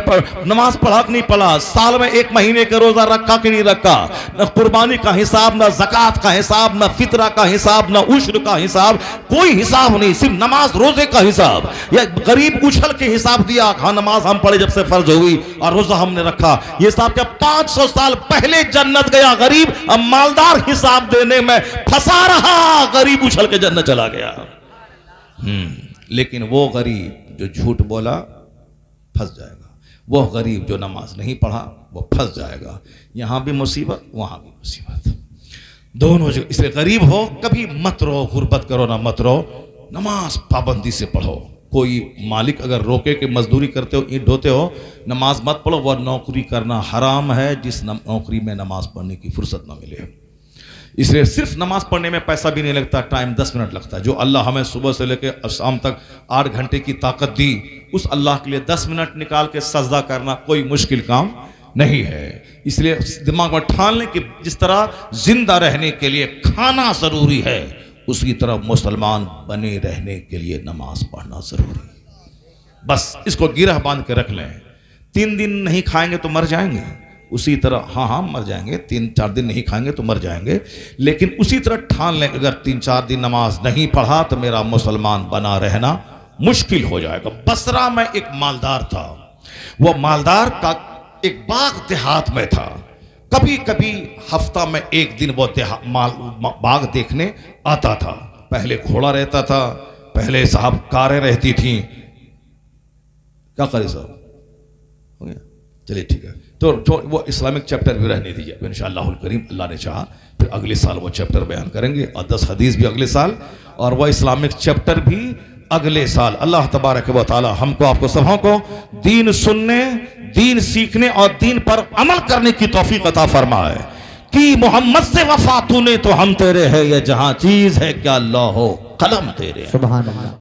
नमाज पढ़ा कि नहीं पढ़ा, साल में 1 महीने का रोजा रखा कि नहीं रखा, न कुर्बानी का हिसाब, न ज़कात का हिसाब, न फितरा का हिसाब, न उश्र का हिसाब, कोई हिसाब नहीं, सिर्फ नमाज रोजे का हिसाब। या गरीब उछल के हिसाब दिया, हाँ नमाज हम पढ़े जब से फर्ज हुई और रोजा हमने रखा, ये हिसाब क्या 500 साल पहले जन्नत गया गरीब, अब मालदार हिसाब देने में फंसा रहा, गरीब उछल के जन्नत चला गया। लेकिन वो गरीब जो झूठ बोला फंस जाएगा, वो गरीब जो नमाज नहीं पढ़ा वो फंस जाएगा। यहां भी मुसीबत, वहां भी मुसीबत, दोनों जो। इसलिए गरीब हो कभी मत रहो, गुर्बत करो ना मत रहो, नमाज पाबंदी से पढ़ो। कोई मालिक अगर रोके कि मजदूरी करते हो, ईंट ढोते हो, नमाज मत पढ़ो, वह नौकरी करना हराम है जिस नौकरी में नमाज पढ़ने की फुर्सत ना मिले। इसलिए सिर्फ नमाज पढ़ने में पैसा भी नहीं लगता, टाइम 10 मिनट लगता है। जो अल्लाह हमें सुबह से लेकर शाम तक 8 घंटे की ताकत दी, उस अल्लाह के लिए 10 मिनट निकाल के सजदा करना कोई मुश्किल काम नहीं है। इसलिए दिमाग में ठान लें कि जिस तरह जिंदा रहने के लिए खाना जरूरी है, उसी तरह मुसलमान बने रहने के लिए नमाज पढ़ना जरूरी है। बस इसको गिरह बांध के रख लें। 3 दिन नहीं खाएंगे तो मर जाएंगे, उसी तरह हाँ मर जाएंगे, 3-4 दिन नहीं खाएंगे तो मर जाएंगे, लेकिन उसी तरह ठान लें अगर 3-4 दिन नमाज नहीं पढ़ा तो मेरा मुसलमान बना रहना मुश्किल हो जाएगा। बसरा में एक मालदार था, वह मालदार का एक बाग देहात में था, कभी कभी हफ्ता में एक दिन वो बाग देखने आता था। पहले घोड़ा रहता था, पहले साहब कारें रहती थी। क्या करे साहब, हो गया? चलिए ठीक है। तो वो इस्लामिक चैप्टर भी रहने दीजिए इंशाअल्लाहुल करीम, अल्लाह ने चाहा फिर अगले साल वो चैप्टर बयान करेंगे, और 10 हदीस भी अगले साल, और वो इस्लामिक चैप्टर भी अगले साल। अल्लाह तबारक व तआला हमको आपको सबों को दीन सुनने, दीन सीखने और दीन पर अमल करने की तौफीक अता फरमाए कि मोहम्मद से वफा तूने तो हम तेरे है, ये जहां चीज है क्या अल्लाह हो कलम तेरे। सुभान अल्लाह।